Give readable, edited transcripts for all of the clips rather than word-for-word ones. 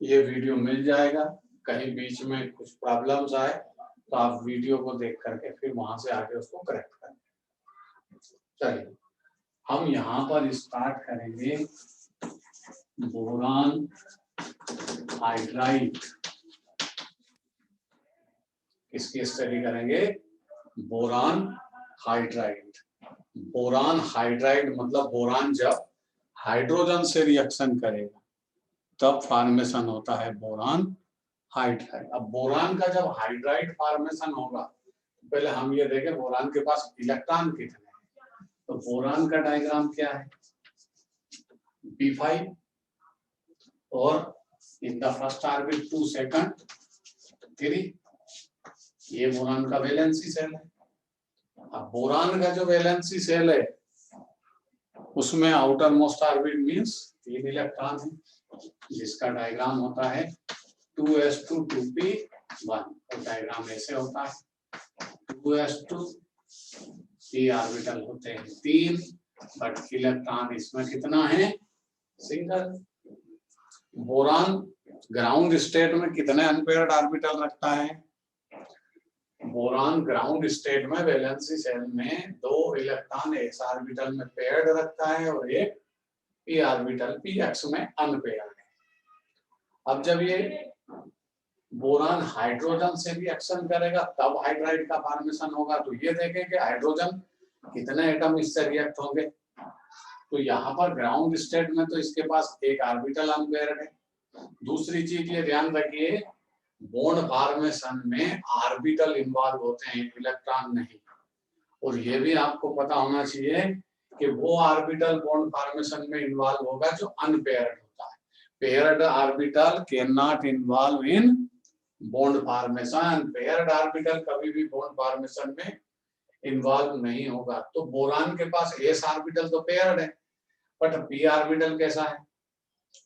ये वीडियो मिल जाएगा। कहीं बीच में कुछ प्रॉब्लम्स आए तो आप वीडियो को देख करके फिर वहां से आगे उसको करेक्ट करें। चलिए हम यहाँ पर स्टार्ट करेंगे बोरान हाइड्राइड। इसकी स्टडी करेंगे बोरान हाइड्राइड। बोरान हाइड्राइड मतलब बोरान जब हाइड्रोजन से रिएक्शन करेगा तब फॉर्मेशन होता है बोरान हाइड्राइड। अब बोरान का जब हाइड्राइड फॉर्मेशन होगा तो पहले हम ये देखें बोरान के पास इलेक्ट्रॉन कितने हैं। तो बोरान का डायग्राम क्या है, B5 और in the first orbit 2 second 3। ये बोरान का वैलेंसी सेल है। अब बोरान का जो वैलेंसी सेल है उसमें outer most orbit means 3 electron है, जिसका डायग्राम होता है 2s2 2p1। तो डायग्राम ऐसे होता है 2s2 p ऑर्बिटल होते हैं 3, बट इलेक्ट्रॉन इसमें कितना है, सिंगल। बोरान ग्राउंड स्टेट में कितने अनपेयर्ड ऑर्बिटल रखता है, बोरान ग्राउंड स्टेट में वैलेंसी सेल में 2 इलेक्ट्रॉन s ऑर्बिटल में पेयर्ड रखता है और एक p ऑर्बिटल px में अनपेयर्ड है। अब जब ये बोरान हाइड्रोजन से भी एक्शन करेगा तब हाइड्राइड का फॉर्मेशन होगा। तो ये देखें कि हाइड्रोजन कितने एटम इससे रिएक्ट होंगे। तो यहाँ पर ग्राउंड स्टेट में तो इसके पास एक ऑर्बिटल अनपेयर्ड है। दूसरी चीज ये ध्यान रखिए बॉन्ड फॉर्मेशन में ऑर्बिटल इन्वॉल्व होते हैं, इलेक्ट्रॉन नहीं। और ये भी आपको पता होना चाहिए कि वो ऑर्बिटल बॉन्ड फॉर्मेशन में इन्वॉल्व होगा जो अनपेयर्ड होता है। Paired orbital can not involve in bond formation. Paired orbital कभी भी बॉन्ड फॉर्मेशन में इन्वॉल्व नहीं होगा। तो बोरान के पास s ऑर्बिटल तो पेयर्ड है, बट p ऑर्बिटल कैसा है,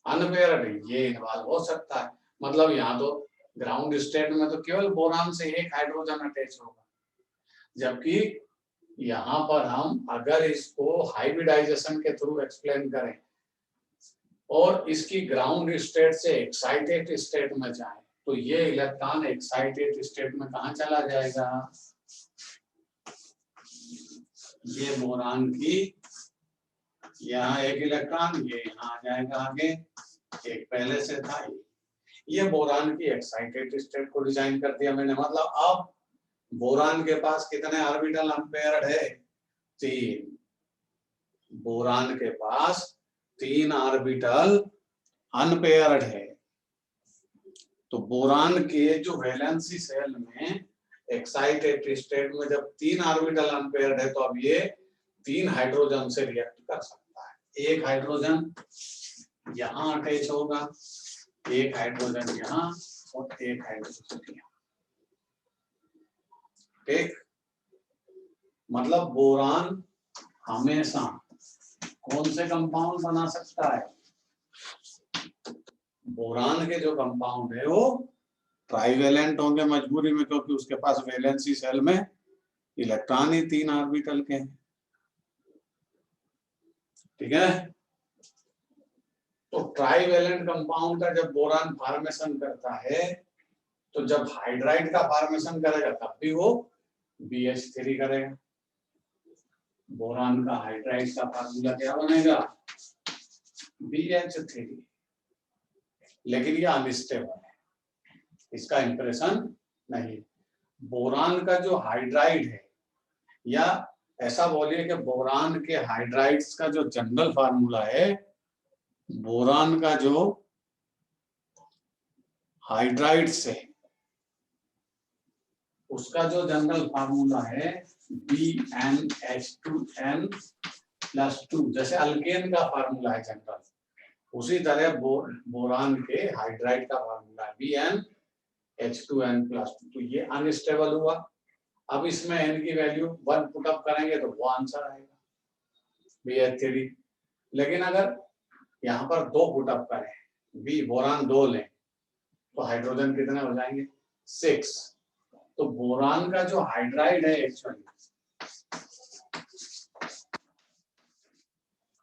अनपेयर्ड है, ये इन्वॉल्व हो सकता है। मतलब यहाँ तो ग्राउंड स्टेट में तो केवल बोरान से एक हाइड्रोजन अटैच होगा, जबकि यहाँ पर हम अगर इसको हाइब्रिडाइजेशन के थ्रू एक्सप्लेन करें और इसकी ग्राउंड स्टेट से एक्साइटेड स्टेट में जाए तो ये इलेक्ट्रॉन एक्साइटेड स्टेट में कहाँ चला जाएगा, ये बोरान की यहाँ एक इलेक्ट्रॉन ये यहाँ आ जाएगा आगे, एक पहले से था। ये बोरान की एक्साइटेड स्टेट को डिजाइन कर दिया मैंने। मतलब अब बोरान के पास कितने ऑर्बिटल अनपेयर्ड है, 3। बोरान के पास 3 ऑर्बिटल अनपेयर्ड है। तो बोरान के जो वैलेंसी सेल में एक्साइटेड स्टेट में जब 3 ऑर्बिटल अनपेयर्ड है तो अब ये 3 हाइड्रोजन से रिएक्ट कर सकता है। एक हाइड्रोजन यहाँ अटैच होगा, एक हाइड्रोजन यहाँ और एक हाइड्रोजन यहाँ। ठीक, मतलब बोरान हमेशा कौन से कंपाउंड बना सकता है, बोरान के जो कंपाउंड है वो ट्राइवेलेंट होंगे मजबूरी में, क्योंकि उसके पास वैलेंसी सेल में इलेक्ट्रॉन ही 3 ऑर्बिटल के हैं। ठीक है, तो ट्राइवेलेंट कंपाउंड का जब बोरान फॉर्मेशन करता है तो जब हाइड्राइड का फॉर्मेशन करेगा तब भी वो BH3 करेगा। बोरान का हाइड्राइड का फार्मूला क्या बनेगा, BH3। लेकिन ये अनस्टेबल है, इसका इंप्रेशन नहीं। बोरान का जो हाइड्राइड है, या ऐसा बोलिए कि बोरान के हाइड्राइड्स का जो जनरल फार्मूला है, बोरान का जो हाइड्राइड्स है उसका जो जनरल फार्मूला है BnH2n+2, जैसे अल्केन का फार्मूला है जनरल, उसी तरह बोरान के हाइड्राइड का फार्मूला है BnH2n+2। तो ये अनस्टेबल हुआ। अब इसमें n की वैल्यू 1 पुटअप करेंगे तो वो आंसर आएगा BH3। लेकिन अगर यहाँ पर 2 पुटअप करें, बोरान 2 लें तो हाइड्रोजन कितने हो जाएंगे, 6। तो बोरान का जो हाइड्राइड है एक्चुअली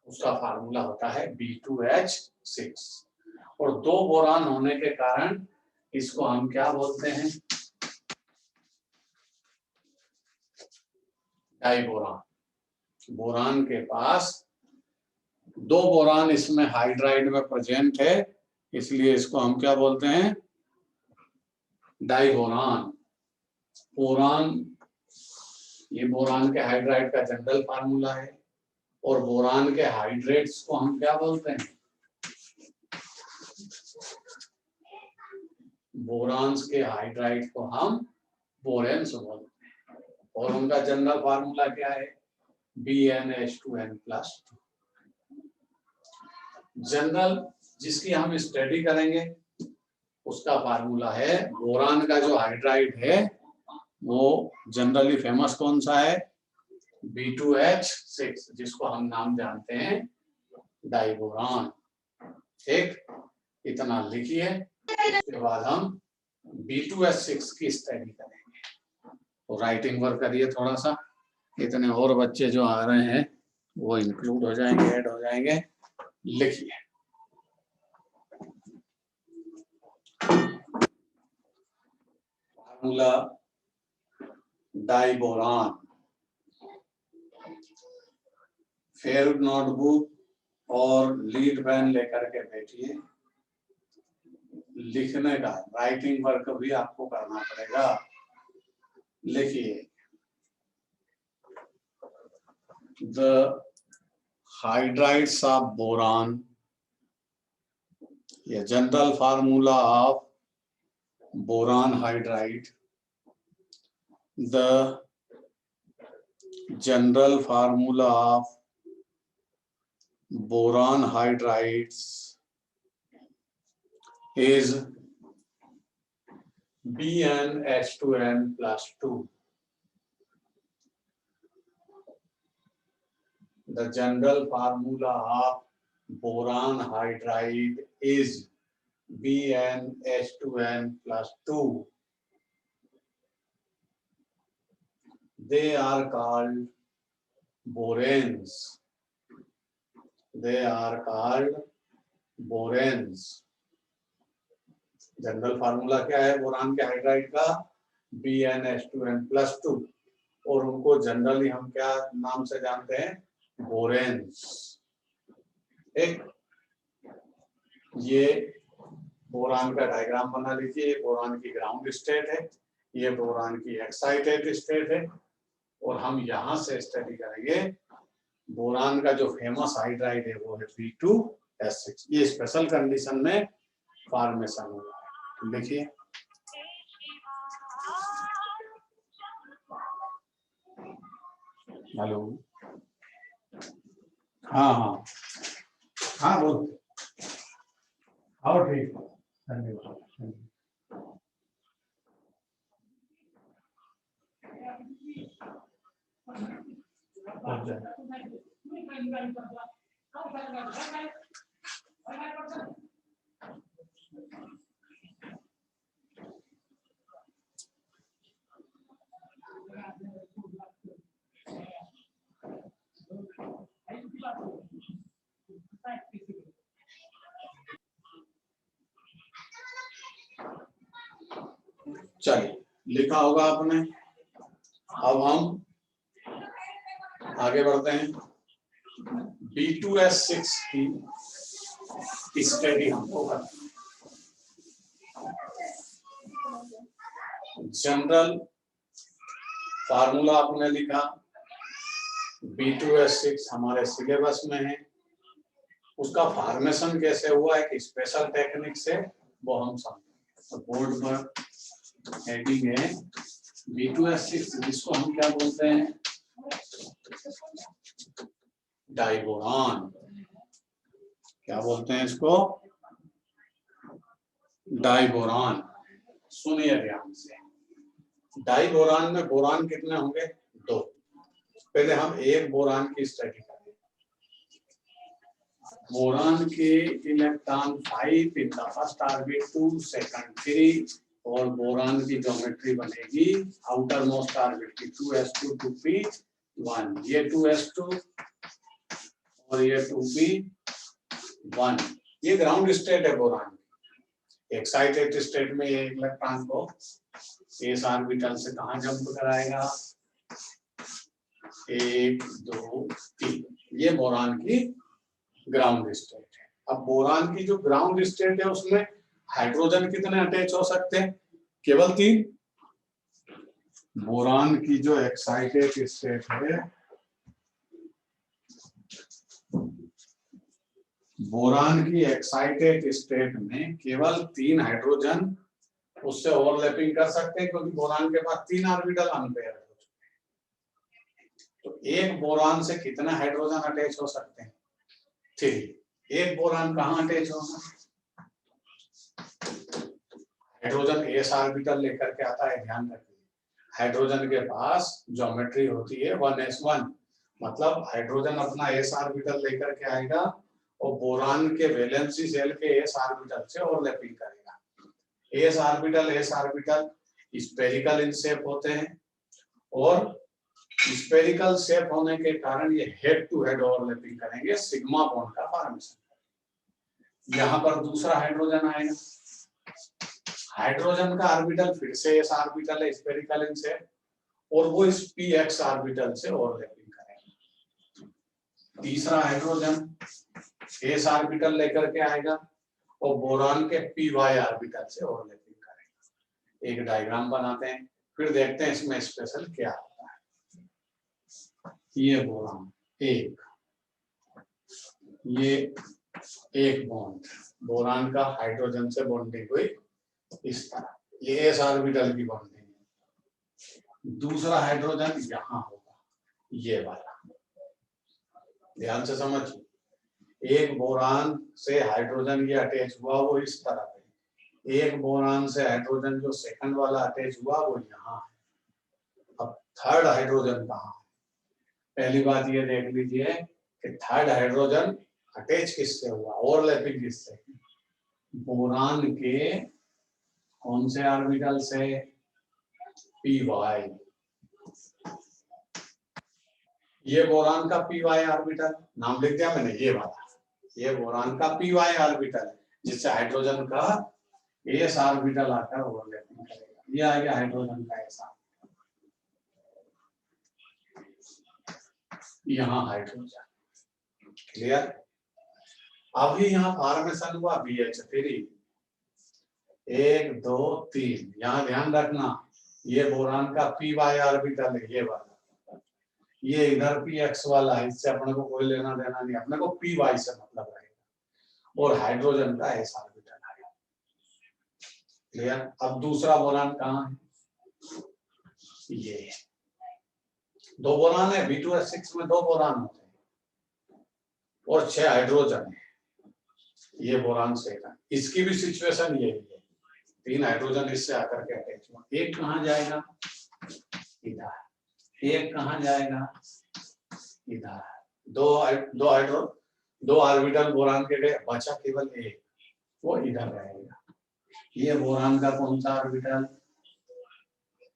उसका फार्मूला होता है B2H6। और 2 बोरान होने के कारण इसको हम क्या बोलते हैं? डाइबोरान। बोरान के पास 2 बोरान इसमें हाइड्राइड में प्रेजेंट है, इसलिए इसको हम क्या बोलते हैं? डाइबोरान। बोरान, ये बोरान के हाइड्राइड का जनरल फार्मूला है, और बोरान के हाइड्रेट्स को हम क्या बोलते हैं? बोरान्स के हाइड्राइड को हम बोरेन्स बोलते हैं, और उनका जनरल फार्मूला क्या है? BnH2n+2। जनरल जिसकी हम स्टडी करेंगे उसका फार्मूला है, बोरान का जो हाइड्राइड है वो जनरली फेमस कौन सा है? B2H6, जिसको हम नाम जानते हैं डाइबोरान। ठीक, इतना लिखिए, उसके बाद हम B2H6 की स्टडी करेंगे। तो राइटिंग वर्क करिए थोड़ा सा, इतने और बच्चे जो आ रहे हैं वो इंक्लूड हो जाएंगे, ऐड हो जाएंगे। लिखिए, फार्मूला डाइबोरान। फेयर नोटबुक और लीड पेन लेकर के बैठिए, लिखने का राइटिंग वर्क भी आपको करना पड़ेगा। लिखिए, द हाइड्राइड्स ऑफ बोरान, ये general formula of boron hydride, the general formula of boron hydrides is BnH2n+2. The general formula of boron hydride is BnH2n+2. They are called boranes. They are called boranes. General formula क्या है boron के hydride का? BnH2n+2, और उनको generally हम क्या नाम से जानते हैं? बोरेन्स। एक ये बोरान का डायग्राम बना लीजिए, बोरान की ग्राउंड स्टेट है, ये बोरान की एक्साइटेड स्टेट है, और हम यहाँ से स्टडी करेंगे बोरान का जो फेमस हाइड्राइड है वो है B2H6। ये स्पेशल कंडीशन में फॉर्मेशन हो रहा है। देखिए, हेलो, हाँ हाँ हाँ बोल, और ठीक, धन्यवाद। चलिए, लिखा होगा आपने। अब हम आगे बढ़ते हैं। B2H6 की स्टडी हमको करना। जनरल फार्मूला आपने लिखा, B2H6 हमारे सिलेबस में है, उसका फॉर्मेशन कैसे हुआ है कि स्पेशल टेक्निक से, वो हम समझेंगे। तो बोर्ड पर हेडिंग है B2H6, जिसको हम क्या बोलते हैं? डाइबोरान। क्या बोलते हैं इसको? डाइबोरान। सुनिए ध्यान से, डाइबोरान में बोरान कितने होंगे? 2। पहले हम एक बोरान की स्टडी करें। बोरान के electron 5 in the first orbit 2, second 3, और बोरान की ज्योमेट्री बनेगी आउटर मोस्ट ऑर्बिट की 2s2 2p1, ये 2s2 और ये 2p1। ये ग्राउंड स्टेट है बोरान की। एक्साइटेड स्टेट में ये इलेक्ट्रॉन को एस ऑर्बिटल से कहाँ जंप कराएगा, 1 2 3, ये बोरान की ग्राउंड स्टेट है। अब बोरान की जो ग्राउंड स्टेट है उसमें हाइड्रोजन कितने अटैच हो सकते हैं, केवल 3। बोरान की जो एक्साइटेड स्टेट है, बोरान की एक्साइटेड स्टेट में केवल 3 हाइड्रोजन उससे ओवरलैपिंग कर सकते हैं, क्योंकि बोरान के पास 3 ऑर्बिटल अनपेयर हो चुके हैं। तो एक बोरान से कितने हाइड्रोजन अटैच हो सकते हैं, 3। एक बोरान कहाँ अटैच होगा, हाइड्रोजन एस ऑर्बिटल लेकर के आता है। ध्यान रखिए, हाइड्रोजन के पास ज्योमेट्री होती है 1s1, मतलब हाइड्रोजन अपना एस ऑर्बिटल लेकर के आएगा और बोरान के वैलेंसी शेल के एस ऑर्बिटल से ओवरलैपिंग करेगा। S orbital spherical in shape होते हैं और स्फेरिकल शेप होने के कारण ये हेड टू हेड ओवरलैपिंग करेंगे, सिग्मा बॉन्ड का फॉर्मेशन। यहाँ पर दूसरा हाइड्रोजन आएगा, हाइड्रोजन का ऑर्बिटल फिर से एस ऑर्बिटल है स्फेरिकल इन शेप, और वो इस पी एक्स ऑर्बिटल से ओवरलैपिंग करेगा। तीसरा हाइड्रोजन एस ऑर्बिटल लेकर के आएगा और बोरान के पी वाई ऑर्बिटल से ओवरलैपिंग करेगा। एक डायग्राम बनाते हैं, फिर देखते हैं इसमें स्पेशल क्या होता है। ये बोरान एक, ये एक बॉन्ड बोरान का हाइड्रोजन से बॉन्डिंग हुई इस तरह, ये एस ऑर्बिटल की बॉन्डिंग है। दूसरा हाइड्रोजन यहाँ होगा, ये वाला, ध्यान से समझिए। एक बोरान से हाइड्रोजन ये अटैच हुआ वो इस तरह है, एक बोरान से हाइड्रोजन जो सेकंड वाला अटैच हुआ वो यहाँ है। अब थर्ड हाइड्रोजन कहाँ है, पहली बात ये देख लीजिए कि थर्ड हाइड्रोजन अटैच किससे हुआ, ओवरलैपिंग किससे, बोरान के कौन से ऑर्बिटल से, पी वाई। ये बोरान का पी वाई ऑर्बिटल, नाम लिख दिया मैंने, ये वाला, ये बोरान का पी वाई ऑर्बिटल है जिससे हाइड्रोजन का एस ऑर्बिटल आकर ओवरलैपिंग करेगा। ये आ गया हाइड्रोजन का एस ऑर्बिटल, यहाँ हाइड्रोजन, क्लियर। अभी यहाँ फॉर्मेशन हुआ BH3, 1 2 3, यहाँ ध्यान रखना ये बोरान का पी वाई ऑर्बिटल है, ये वाला, ये इधर पी एक्स वाला है, इससे अपने को कोई लेना देना नहीं, अपने को पी वाई से मतलब रहेगा, और हाइड्रोजन का एस ऑर्बिटल है, क्लियर। अब दूसरा बोरान कहाँ है, ये 2 बोरान है, B2S6 में 2 बोरान होते हैं और 6 हाइड्रोजन है, ये बोरान से है। इसकी भी सिचुएशन यही है, 3 हाइड्रोजन इससे आकर के अटैच हुआ, एक कहाँ जाएगा, इधर, एक कहाँ जाएगा, इधर। दो ऑर्बिटल बोरान के गए, बचा केवल एक, वो इधर रहेगा। ये बोरान का कौन सा ऑर्बिटल,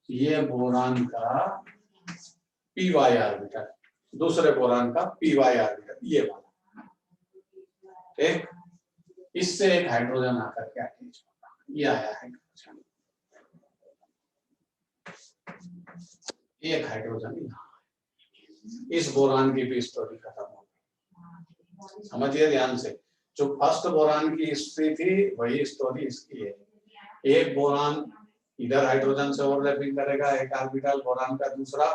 ये बोरान का पी वाई ऑर्बिटल, दूसरे बोरान का पी वाई ऑर्बिटल, ये वाला, ठीक। इससे एक हाइड्रोजन आकर के अटैच होगा, ये आया हाइड्रोजन, एक हाइड्रोजन यहाँ, इस बोरान की भी स्टोरी खत्म हो गई। समझिए ध्यान से, जो फर्स्ट बोरान की हिस्ट्री थी वही स्टोरी इसकी है। एक बोरान इधर हाइड्रोजन से ओवरलैपिंग करेगा, एक ऑर्बिटल बोरान का दूसरा,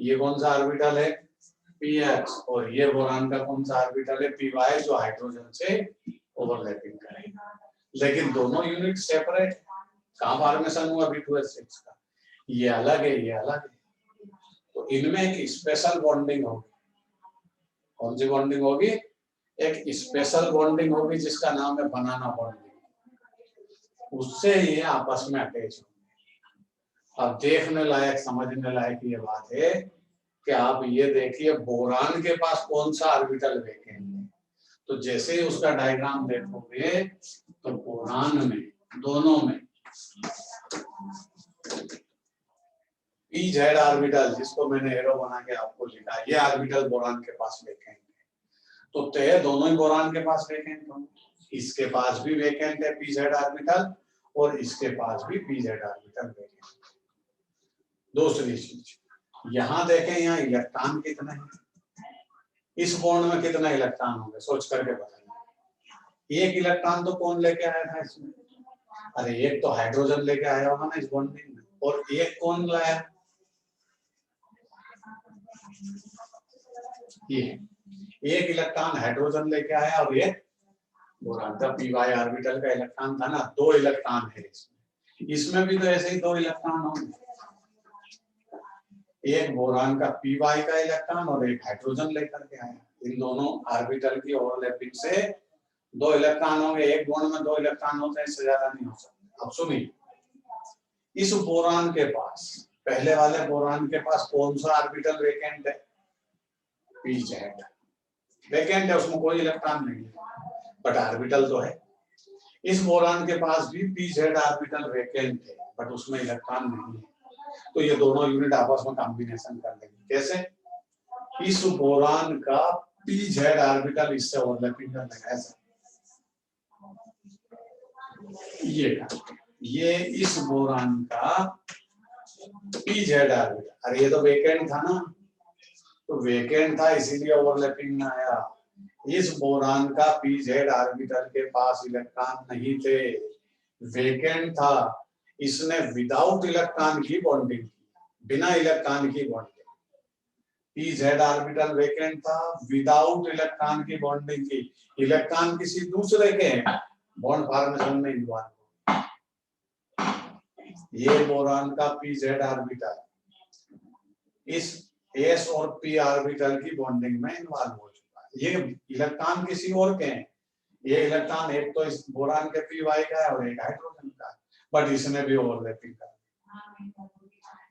ये कौन सा ऑर्बिटल है, px, और ये बोरान का कौन सा ऑर्बिटल है, py, जो हाइड्रोजन से ओवरलैपिंग करेगा। लेकिन दोनों यूनिट सेपरेट, कहाँ फॉर्मेशन हुआ B2S6 का, ये अलग है, ये अलग है, तो इनमें एक स्पेशल बॉन्डिंग होगी। कौन सी बॉन्डिंग होगी, एक स्पेशल बॉन्डिंग होगी जिसका नाम है बनाना बॉन्डिंग, उससे ये आपस में अटैच होंगे। अब देखने लायक समझने लायक ये बात है कि आप ये देखिए बोरान के पास कौन सा ऑर्बिटल वैकेंट है, तो जैसे ही उसका डायग्राम देखोगे तो बोरान में दोनों में पी जेड ऑर्बिटल, जिसको मैंने एरो बना के आपको लिखा, ये ऑर्बिटल बोरान के पास वैकेंट है, तो तय दोनों ही बोरान के पास वैकेंट होंगे। इसके पास भी वेकेंट है pz ऑर्बिटल और इसके पास भी pz ऑर्बिटल वेकेंट। दूसरी चीज यहां देखें, यहाँ इलेक्ट्रॉन कितना है, इस बॉन्ड में कितना इलेक्ट्रॉन होंगे, सोच करके बताइए। एक इलेक्ट्रॉन तो कौन लेके आया था इसमें, अरे एक तो हाइड्रोजन लेके आया होगा ना इस बॉन्डिंग में, और एक कौन लाया, ये एक इलेक्ट्रॉन हाइड्रोजन लेके आया और एक बोरान का py ऑर्बिटल का इलेक्ट्रॉन था ना, दो इलेक्ट्रॉन है इसमें। इसमें भी तो ऐसे ही दो इलेक्ट्रॉन होंगे, एक बोरान का py का इलेक्ट्रॉन और एक हाइड्रोजन लेकर के आया। इन दोनों ऑर्बिटल की ओवरलैपिंग से दो इलेक्ट्रॉन होंगे, एक बॉन्ड में दो इलेक्ट्रॉन होते हैं, इससे ज्यादा नहीं हो सकते। अब सुनिए, इस बोरान के पास, पहले वाले बोरान के पास कौन सा ऑर्बिटल वेकेंट है, pz वेकेंट है, उसमें कोई इलेक्ट्रॉन नहीं है, बट ऑर्बिटल तो है। इस बोरान के पास भी pz ऑर्बिटल वेकेंट है, बट उसमें इलेक्ट्रॉन नहीं है। तो ये दोनों यूनिट आपस में कॉम्बिनेशन कर लेंगे। कैसे, इस बोरान का pz ऑर्बिटल इससे ओवरलैपिंग कर लेगा, ऐसा। ये इस बोरान का pz ऑर्बिटल, अरे ये तो वेकेंट था ना, तो वेकेंट था इसीलिए ओवरलैपिंग में आया। इस बोरान का pz ऑर्बिटल के पास इलेक्ट्रॉन नहीं थे, वेकेंट था, इसने विदाउट इलेक्ट्रॉन की बॉन्डिंग की, बिना इलेक्ट्रॉन की बॉन्डिंग। pz ऑर्बिटल वेकेंट था, विदाउट इलेक्ट्रॉन की बॉन्डिंग की, इलेक्ट्रॉन किसी दूसरे के हैं, बॉन्ड फॉर्मेशन में इन्वॉल्व। ये बोरान का pz ऑर्बिटल इस s और p ऑर्बिटल की बॉन्डिंग में इन्वॉल्व हो चुका है। ये इलेक्ट्रॉन किसी और के हैं, ये इलेक्ट्रॉन एक तो इस बोरान के py का है और एक हाइड्रोजन का है, बट इसमें भी ओवरलैपिंग कर।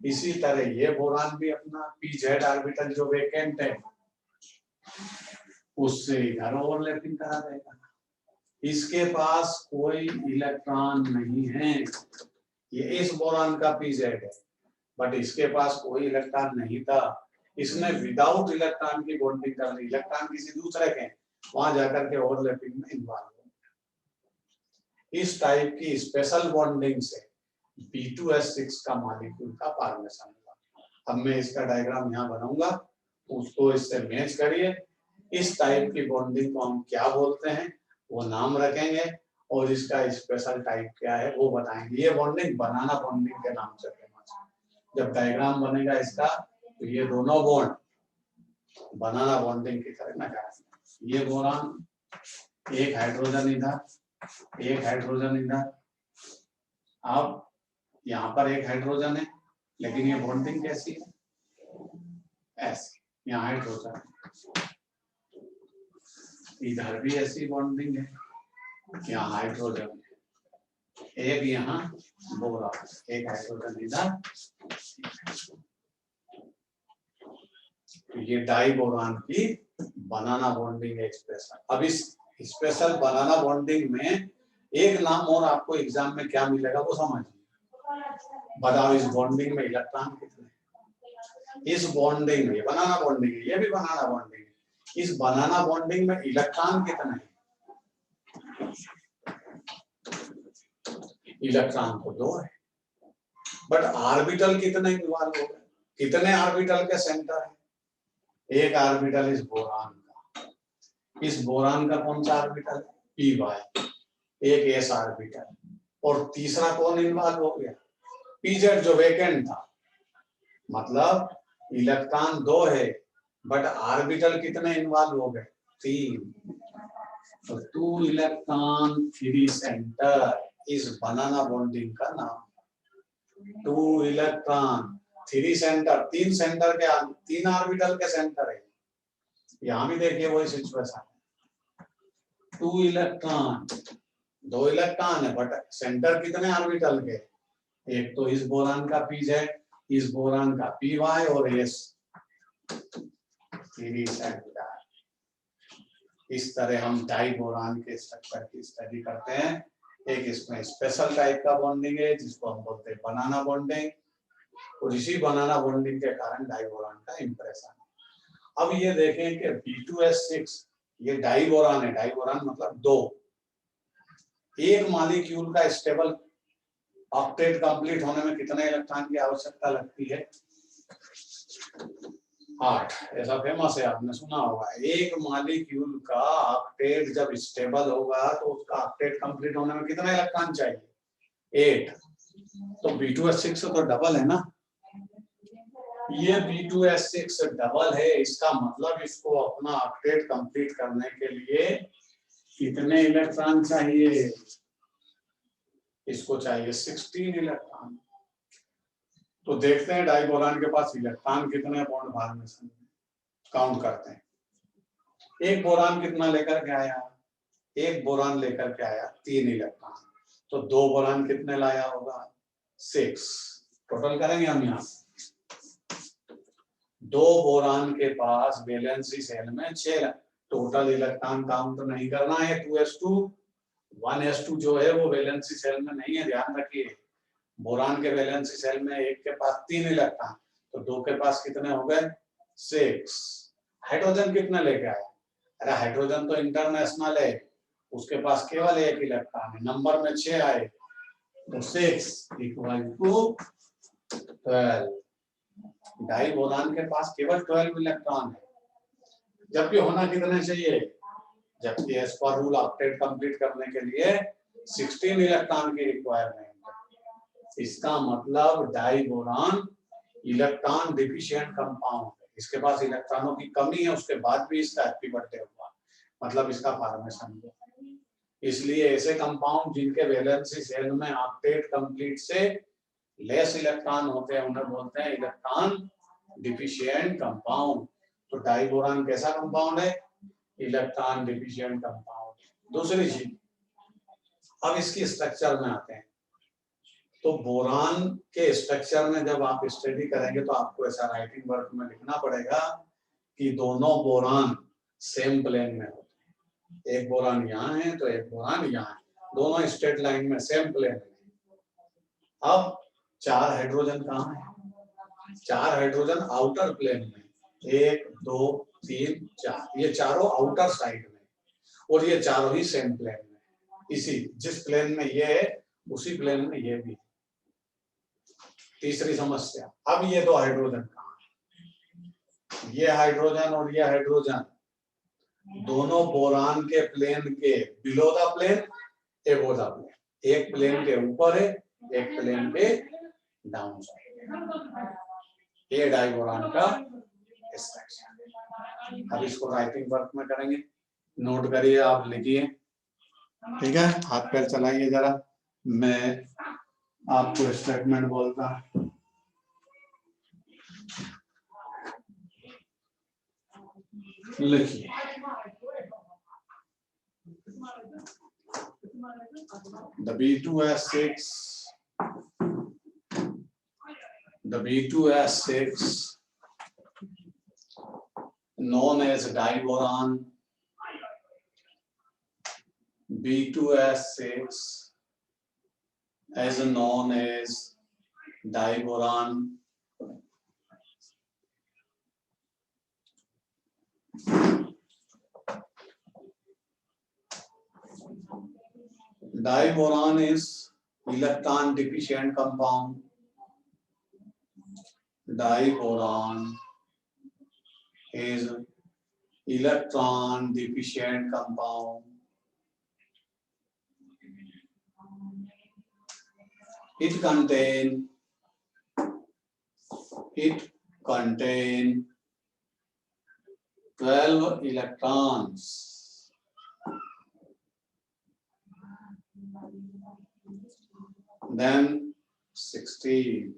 इसी तरह ये बोरान भी अपना pz ऑर्बिटल जो वेकेंट है उससे इधर ओवरलैपिंग करा देगा। इसके पास कोई इलेक्ट्रॉन नहीं है, ये इस बोरान का pz है, बट इसके पास कोई इलेक्ट्रॉन नहीं था, इसने विदाउट इलेक्ट्रॉन की बॉन्डिंग कर ली, इलेक्ट्रॉन किसी दूसरे के, वहां जाकर के ओवरलैपिंग में इन्वॉल्व हो। इस टाइप की स्पेशल बॉन्डिंग से B2S6 का मॉलिक्यूल का फॉर्मेशन हुआ। अब मैं इसका डायग्राम यहाँ बनाऊंगा, उसको इससे मैच करिए। इस टाइप की बॉन्डिंग को हम क्या बोलते हैं वो नाम रखेंगे, और इसका स्पेशल टाइप क्या है वो बताएंगे। ये बॉन्डिंग बनाना बॉन्डिंग के नाम से फेमस है। जब डायग्राम बनेगा इसका तो ये दोनों बॉन्ड बनाना बॉन्डिंग की तरह ना करें। ये बोरान, एक हाइड्रोजन इधर, एक हाइड्रोजन इधर। अब यहाँ पर एक हाइड्रोजन है, लेकिन ये बॉन्डिंग कैसी है, ऐसी। यहाँ हाइड्रोजन, इधर भी ऐसी बॉन्डिंग है, यहाँ हाइड्रोजन है, एक यहाँ बोरान, एक हाइड्रोजन इधर। ये डाई बोरान की बनाना बॉन्डिंग है स्पेशल। अब इस स्पेशल बनाना बॉन्डिंग में एक नाम और आपको एग्जाम में क्या मिलेगा वो समझिए। बताओ इस बॉन्डिंग में इलेक्ट्रॉन कितने, इस बॉन्डिंग में, बनाना बॉन्डिंग है, ये भी बनाना बॉन्डिंग है, इस बनाना बॉन्डिंग में इलेक्ट्रॉन कितने हैं, इलेक्ट्रॉन तो 2 है, बट ऑर्बिटल कितने इन्वॉल्व हो गए, कितने ऑर्बिटल के सेंटर है, एक ऑर्बिटल इस बोरान का, इस बोरान का कौन सा ऑर्बिटल py, एक s ऑर्बिटल, और तीसरा कौन इन्वॉल्व हो गया, pz जो वेकेंट था। मतलब इलेक्ट्रॉन 2 है, बट ऑर्बिटल कितने इन्वॉल्व हो गए, 3। तो 2 इलेक्ट्रॉन 3 सेंटर इस बनाना बॉन्डिंग का नाम। 2 इलेक्ट्रॉन 3 सेंटर, 3 सेंटर के 3 ऑर्बिटल के सेंटर है। यहाँ भी देखिए वही सिचुएशन, 2 इलेक्ट्रॉन, 2 इलेक्ट्रॉन है, बट सेंटर कितने ऑर्बिटल के, एक तो इस बोरान का pz, इस बोरान का py और s 3 सेंटर। इस तरह हम डाई बोरान के स्ट्रक्चर की स्टडी करते हैं। एक इसमें स्पेशल टाइप का बॉन्डिंग है जिसको हम बोलते हैं बनाना बॉन्डिंग, और इसी बनाना बॉन्डिंग के कारण डाई बोरान का इंप्रेशन। अब ये देखें कि B2S6 ये डाई बोरान है, डाई बोरान मतलब 2, एक मॉलिक्यूल का स्टेबल ऑक्टेट कंप्लीट होने में कितने इलेक्ट्रॉन की आवश्यकता लगती है? 8। ऐसा फेमस है, आपने सुना होगा। एक मॉलिक्यूल का ऑक्टेट जब स्टेबल होगा तो उसका ऑक्टेट कंप्लीट होने में कितने इलेक्ट्रॉन चाहिए? 8। तो B2S6 तो डबल है ना, ये B2S6 डबल है, इसका मतलब इसको अपना ऑक्टेट कंप्लीट करने के लिए कितने इलेक्ट्रॉन चाहिए? इसको चाहिए 16 इलेक्ट्रॉन। तो देखते हैं डाइबोरान के पास इलेक्ट्रॉन कितने बॉन्ड फॉर्मेशन में, काउंट करते हैं। एक बोरान कितना लेकर के आया? एक बोरान लेकर के आया 3 इलेक्ट्रॉन, तो 2 बोरान कितने लाया होगा? 6। टोटल करेंगे हम यहाँ। 2 बोरान के पास वैलेंसी सेल में 6 टोटल इलेक्ट्रॉन काउंट नहीं करना है। 2s2 1s2 जो है वो वैलेंसी सेल में नहीं है, ध्यान रखिए। बोरान के वैलेंसी सेल में एक के पास 3 इलेक्ट्रॉन, तो 2 के पास कितने हो गए? 6। हाइड्रोजन कितने लेके आया? अरे हाइड्रोजन तो इंटरनेशनल है, उसके पास केवल 1 इलेक्ट्रॉन है, नंबर में 6 आए, तो 6 इक्वल टू 12। डाइबोरान के पास केवल 12 इलेक्ट्रॉन है, जबकि होना कितने चाहिए? जबकि as per rule octet complete करने के लिए 16 इलेक्ट्रॉन की रिक्वायरमेंट है। इसका मतलब डाइबोरान इलेक्ट्रॉन डिफिशिएंट कंपाउंड है, इसके पास इलेक्ट्रॉनों की कमी है, उसके बाद भी इसका एक्टिविटी हुआ, मतलब इसका फॉर्मेशन हुआ। इसलिए ऐसे कंपाउंड जिनके वैलेंसी सेल में ऑक्टेट कंप्लीट से लेस इलेक्ट्रॉन होते हैं उन्हें बोलते हैं इलेक्ट्रॉन डिफिशिएंट कंपाउंड। तो डाइबोरान कैसा कंपाउंड है? Electron deficient compound. दूसरी चीज, अब इसकी स्ट्रक्चर में आते हैं। तो बोरान के स्ट्रक्चर में जब आप स्टडी करेंगे तो आपको ऐसा राइटिंग वर्क में लिखना पड़ेगा कि दोनों बोरान सेम प्लेन में होते हैं। एक बोरान यहाँ है तो एक बोरान यहाँ है, दोनों स्ट्रेट लाइन में सेम प्लेन में। अब 4 हाइड्रोजन कहाँ है? 4 हाइड्रोजन आउटर प्लेन में, 1 2 3 4, ये चारों आउटर साइड में, और ये चारों ही सेम प्लेन में। इसी जिस प्लेन में ये है उसी प्लेन में ये भी। तीसरी समस्या, अब ये 2 हाइड्रोजन कहाँ है? ये हाइड्रोजन और ये हाइड्रोजन दोनों बोरान के प्लेन के below the plane, above the plane. एक प्लेन के ऊपर है, एक प्लेन के डाउन साइड। ये डाइबोरान का स्ट्रक्चर। अब इसको राइटिंग वर्क में करेंगे, नोट करिए, आप लिखिए, ठीक है? हाथ पैर चलाइए जरा, मैं आपको स्टेटमेंट बोलता। लिखिए, the B2S6 known as diboron, B2S6 as known as diboron. Diboron is electron deficient compound. Diboron is electron deficient compound. It contain 12 electrons. Then 16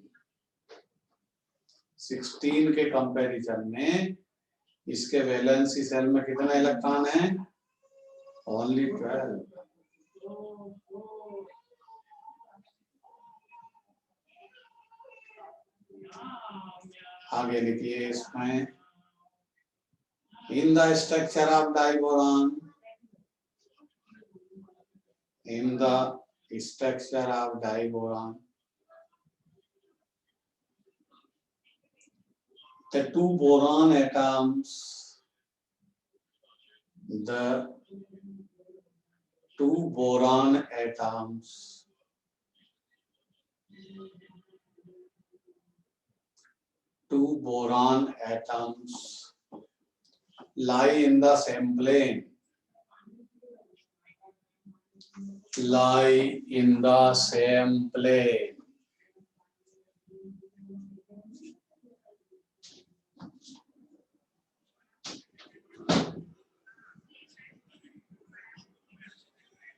के कंपैरिजन में इसके वैलेंसी सेल में कितना इलेक्ट्रॉन है? ओनली 12। आगे लिखिए इसमें, in the structure of diboron, in the structure of diboron, the 2 boron atoms, the 2 boron atoms. 2 boron atoms lie in the same plane. Lie in the same plane.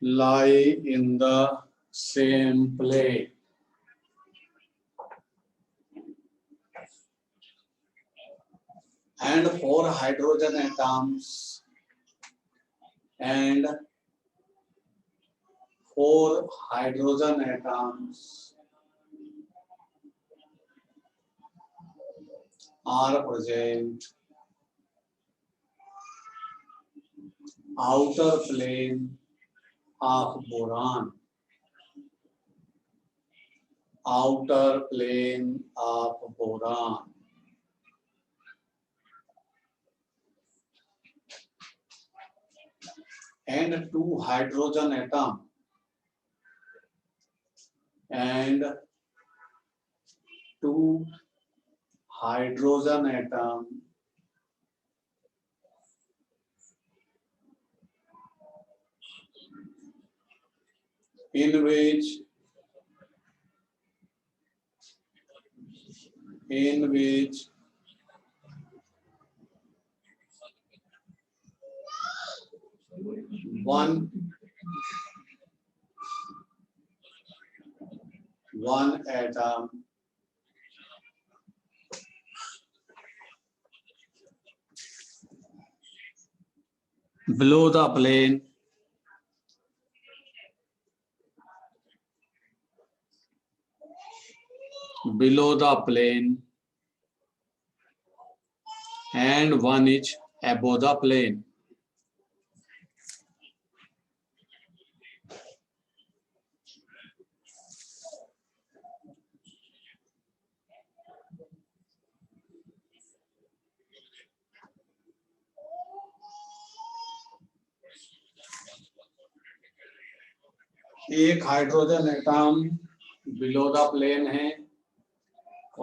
Lie in the same plane. And 4 hydrogen atoms and 4 hydrogen atoms are present outer plane of boron. Outer plane of boron. And 2 hydrogen atom and 2 hydrogen atom in which 1 atom below the plane and 1 is above the plane. एक hydrogen atom below the plane है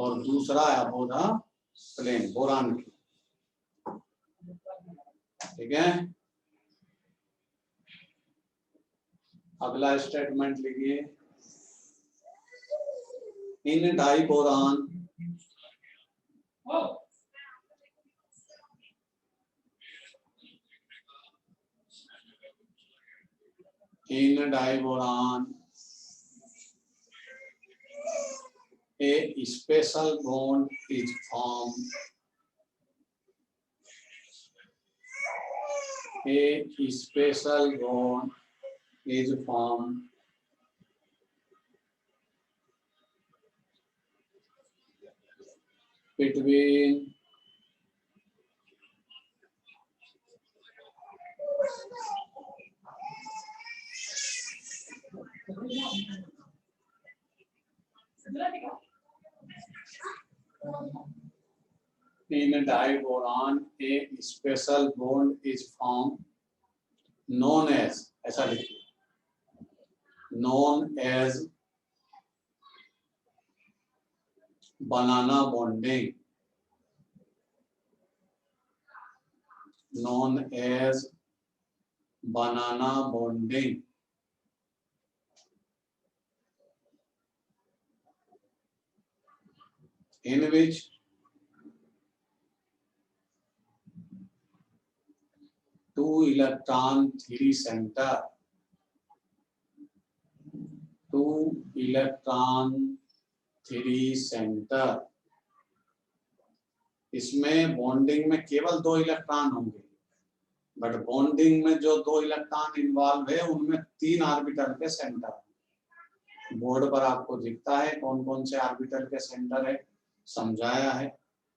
और दूसरा above the plane boron की। ठीक है, अगला statement लिखिए। In diborane a special bond is formed. A special bond is formed between in a diboron a special bond is formed known as, ऐसा लिखिए, known as banana bonding, known as banana bonding, in which two electron three center, इसमें bonding में केवल 2 electron होंगे, but bonding में जो 2 electron involve है उनमें 3 ऑर्बिटल के सेंटर। बोर्ड पर आपको दिखता है कौन कौन से ऑर्बिटल के सेंटर है, समझाया है।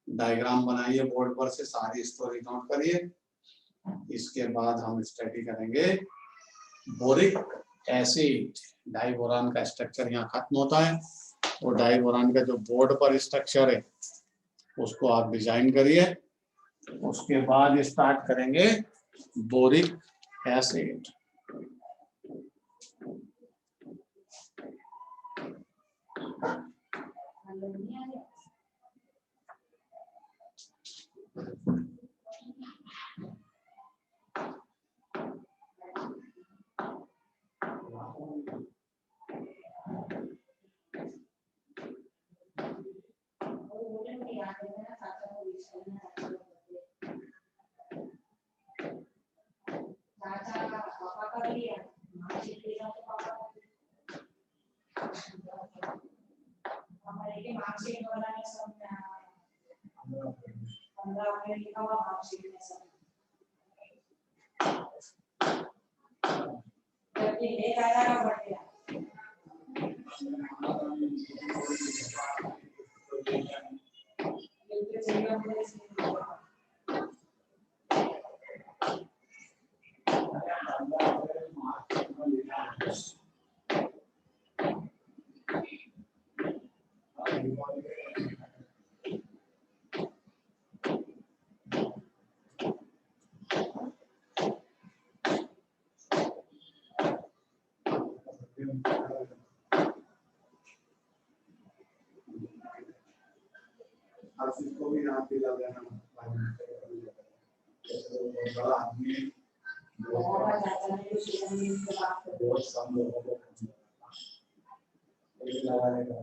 डायग्राम बनाइए बोर्ड पर से, सारी स्टोरी नोट करिए। इसके बाद हम स्टडी करेंगे बोरिक एसिड। डाइबोरान का स्ट्रक्चर यहाँ खत्म होता है और डाइबोरान का जो बोर्ड पर स्ट्रक्चर है उसको आप डिजाइन करिए। उसके बाद स्टार्ट करेंगे बोरिक एसिड। को भी नाम दिला देना बड़ा आदमी बहुत कम लोगों को लगाने का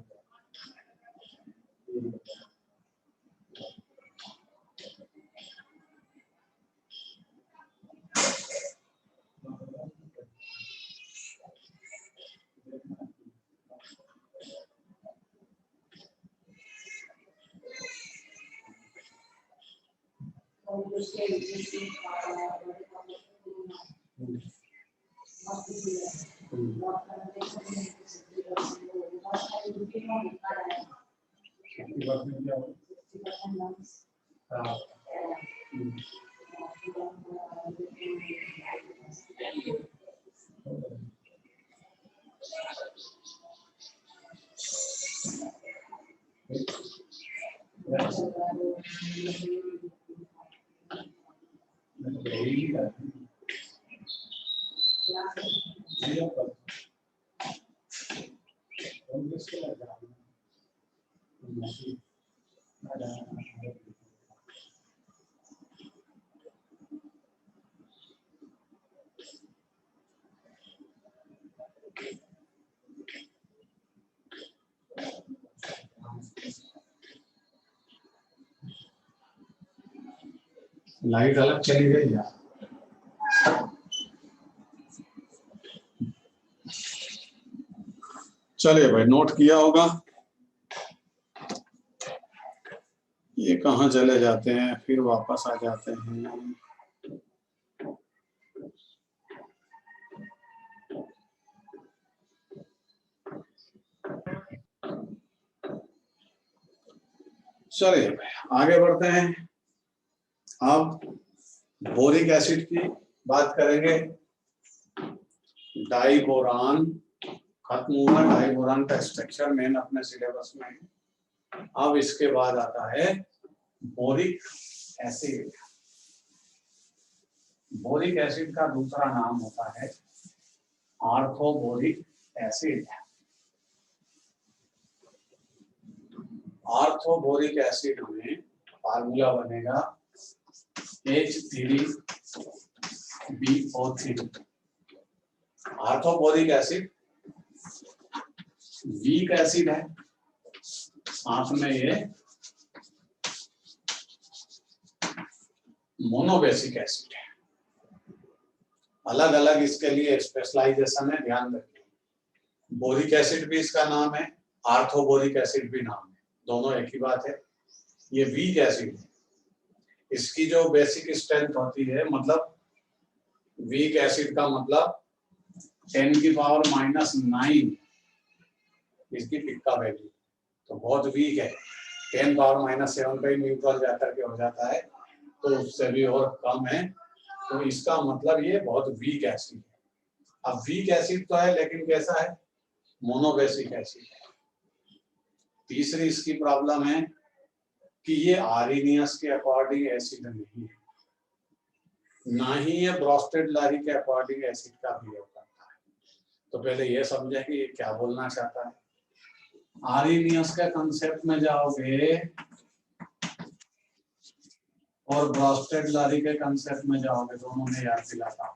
लाइट अलग चली गई यार। चलिए भाई, नोट किया होगा। ये कहाँ चले जाते हैं फिर वापस आ जाते हैं। चलिए भाई आगे बढ़ते हैं। अब बोरिक एसिड की बात करेंगे। डाइबोरान खत्म हुआ। डाइबोरान का स्ट्रक्चर मेन अपने सिलेबस में है। अब इसके बाद आता है बोरिक एसिड। बोरिक एसिड का दूसरा नाम होता है आर्थोबोरिक एसिड। आर्थोबोरिक एसिड में फार्मूला बनेगा H3BO3। आर्थोबोरिक एसिड वीक एसिड है, साथ में ये मोनोबेसिक एसिड है। अलग अलग इसके लिए स्पेशलाइजेशन है, ध्यान रखिए। बोरिक एसिड भी इसका नाम है, आर्थोबोरिक एसिड भी नाम है, दोनों एक ही बात है। ये वीक एसिड है। इसकी जो बेसिक स्ट्रेंथ होती है, मतलब वीक एसिड का मतलब 10⁻⁹ इसकी पिक्का वैल्यू, तो बहुत वीक है। 10⁻⁷ पे न्यूट्रल जाकर के हो जाता है, तो उससे भी और कम है। तो इसका मतलब ये बहुत वीक एसिड है। अब वीक एसिड तो है, लेकिन कैसा है? मोनोबेसिक एसिड है। तीसरी इसकी प्रॉब्लम है कि ये आर्हेनियस के अकॉर्डिंग एसिड नहीं है, ना ही ये ब्रोस्टेड लारी के अकॉर्डिंग एसिड का बिहेव करता है। तो पहले ये समझें कि ये क्या बोलना चाहता है। आर्हेनियस के कंसेप्ट में जाओगे और ब्रोस्टेड-लारी के कंसेप्ट में जाओगे, दोनों में याद दिलाता।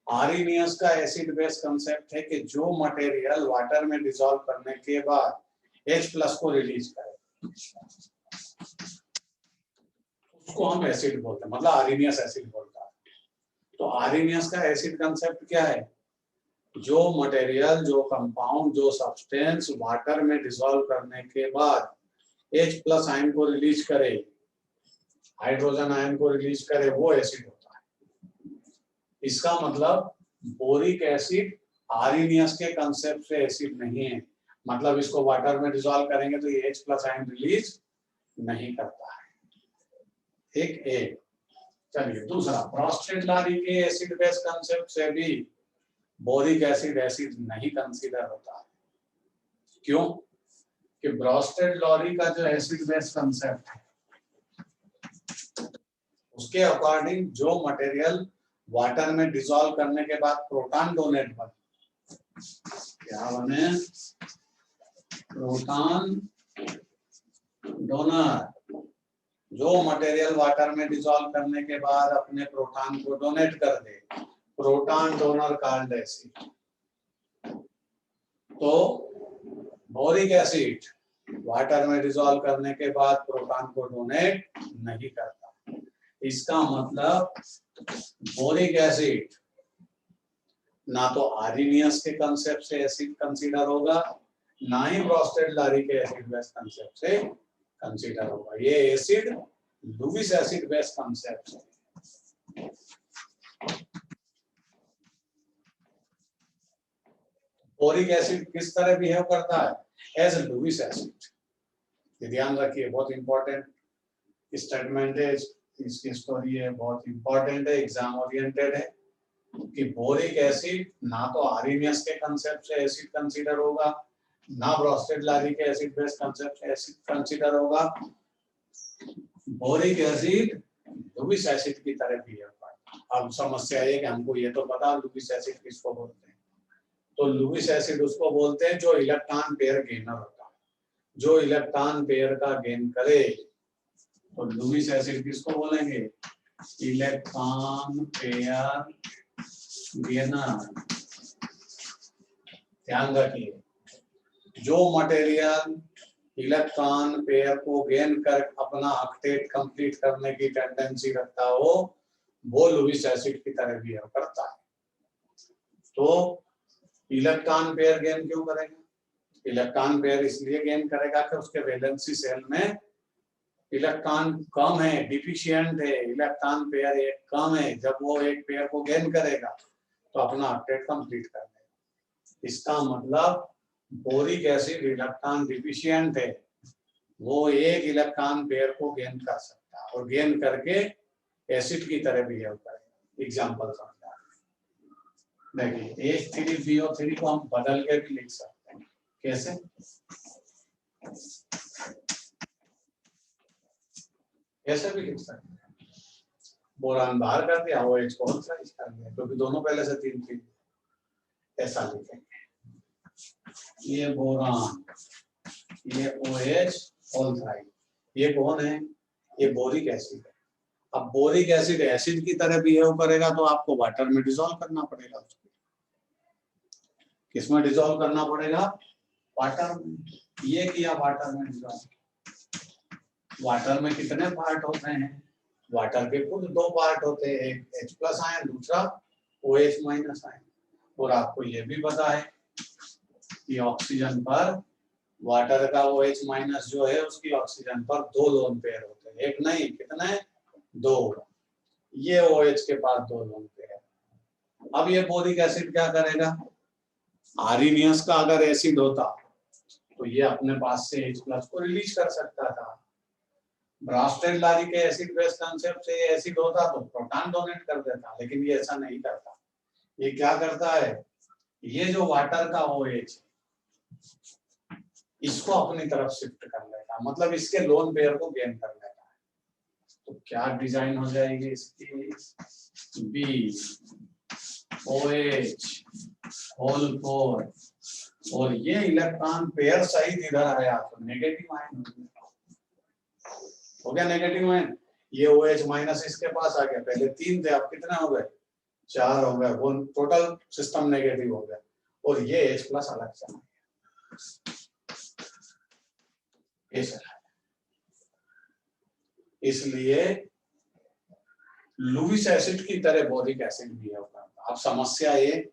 आर्हेनियस का एसिड बेस कंसेप्ट है कि जो मटेरियल वाटर में डिसॉल्व करने के बाद H+ को रिलीज करे उसको हम एसिड बोलते हैं, मतलब आर्हेनियस एसिड बोलता है। तो आर्हेनियस का एसिड कंसेप्ट क्या है? जो मटेरियल, जो कंपाउंड, जो सब्सटेंस वाटर में डिसॉल्व करने के बाद H+ आयन को रिलीज करे, हाइड्रोजन आयन को रिलीज करे, वो एसिड होता है। इसका मतलब बोरिक एसिड आर्हेनियस के कंसेप्ट से एसिड नहीं है, मतलब इसको वाटर में डिसॉल्व करेंगे तो ये H+ आयन रिलीज नहीं करता है। ठीक है। चलिए दूसरा, ब्रोस्टेड-लारी के एसिड बेस कंसेप्ट से भी बोरिक एसिड एसिड नहीं कंसीडर होता है। क्यों? कि ब्रोस्टेड-लारी का जो एसिड बेस कंसेप्ट है उसके अकॉर्डिंग जो मटेरियल वाटर में डिसॉल्व करने के बाद प्रोटॉन डोनेट बने, क्या बने? Proton donor. जो मटेरियल वाटर में डिसॉल्व करने के बाद अपने प्रोटॉन को डोनेट कर दे, प्रोटॉन डोनर कॉल्ड एसिड। तो बोरिक एसिड वाटर में डिसॉल्व करने के बाद प्रोटॉन को डोनेट नहीं करता। इसका मतलब बोरिक एसिड ना तो आर्हेनियस के कंसेप्ट से एसिड कंसीडर होगा, ना ही ब्रोस्टेड-लारी के एसिड बेस कंसेप्ट से कंसीडर होगा। ये acid Lewis acid base concept है। बोरिक एसिड किस तरह बिहेव करता है? As Lewis acid. ये ध्यान रखिए, बहुत इंपॉर्टेंट स्टेटमेंट है, इसकी स्टोरी है, बहुत इंपॉर्टेंट है, एग्जाम ओरिएंटेड है कि बोरिक एसिड ना तो आर्हेनियस के कंसेप्ट से एसिड कंसीडर होगा, ना ब्रोस्टेड-लारी के एसिड बेस कंसेप्ट से एसिड कंसीडर होगा। बोरिक एसिड लुईस एसिड की तरह बिहेव करता है। अब समस्या ये कि हमको ये तो पता लुईस एसिड किसको बोलते हैं, तो लुईस एसिड उसको बोलते हैं जो इलेक्ट्रॉन पेयर गेनर होता है, जो इलेक्ट्रॉन पेयर का गेन करे। तो लुईस एसिड किसको बोलेंगे? Electron pair gainer. ध्यान रखिए, जो मटेरियल इलेक्ट्रॉन पेयर को गेन कर अपना ऑक्टेट कंप्लीट करने की टेंडेंसी रखता हो, वो लुईस एसिड की तरह बिहेव करता है। तो इलेक्ट्रॉन पेयर गेन क्यों करेगा? इलेक्ट्रॉन पेयर इसलिए गेन करेगा कि उसके वैलेंसी सेल में इलेक्ट्रॉन कम है, डिफिशिएंट है, इलेक्ट्रॉन पेयर एक कम है। जब वो एक पेयर को गेन करेगा तो अपना ऑक्टेट कंप्लीट कर देगा। इसका मतलब बोरिक एसिड इलेक्ट्रॉन डिफिशिएंट है, वो एक इलेक्ट्रॉन पेयर को गेन कर सकता है और गेन करके एसिड की तरह बिहेव करेगा। एग्जांपल समझा, देखिए H3BO3 को हम बदल के भी लिख सकते हैं। कैसे? कैसे भी लिख सकते हैं। बोरान बाहर कर दिया, OH को ऑक्साइड कर दिया, क्योंकि दोनों पहले से 3 थी। ऐसा लिखेंगे, ये बोरान, ये OH ऑक्साइड, ये कौन है? ये बोरिक एसिड है। अब बोरिक एसिड एसिड की तरह बिहेव करेगा तो आपको वाटर में डिसॉल्व करना पड़ेगा। उसको किसमें डिसॉल्व करना पड़ेगा? वाटर में। ये किया वाटर में डिसॉल्व। वाटर में कितने पार्ट होते हैं? वाटर के खुद 2 पार्ट होते हैं, एक H+ आयन, दूसरा OH- आयन। और आपको ये भी पता है कि ऑक्सीजन पर वाटर का OH- जो है उसकी ऑक्सीजन पर 2 लोन पेयर होते हैं, एक नहीं, कितने? 2। ये OH के पास 2 लोन पेयर। अब ये बोरिक एसिड क्या करेगा? आर्हेनियस का अगर एसिड होता तो ये अपने पास से H+ को रिलीज कर सकता था। ब्रोस्टेड-लारी के एसिड बेस कंसेप्ट से ये एसिड होता तो प्रोटॉन डोनेट कर देता, लेकिन ये ऐसा नहीं करता। ये क्या करता है? ये जो वाटर का OH इसको अपनी तरफ शिफ्ट कर लेता, मतलब इसके लोन पेयर को गेन कर लेता है। तो क्या डिजाइन हो जाएगी इसकी? B OH होल 4 और ये इलेक्ट्रॉन पेयर सहित इधर आया तो नेगेटिव आयन हो गया नेगेटिव आयन। ये OH माइनस इसके पास आ गया, पहले 3 थे अब कितने हो गए 4 हो गए, वो टोटल सिस्टम नेगेटिव हो गया। और ये H प्लस अलग चला गया। इसलिए लुईस एसिड की तरह बोरिक एसिड बिहेव करता। अब समस्या ये,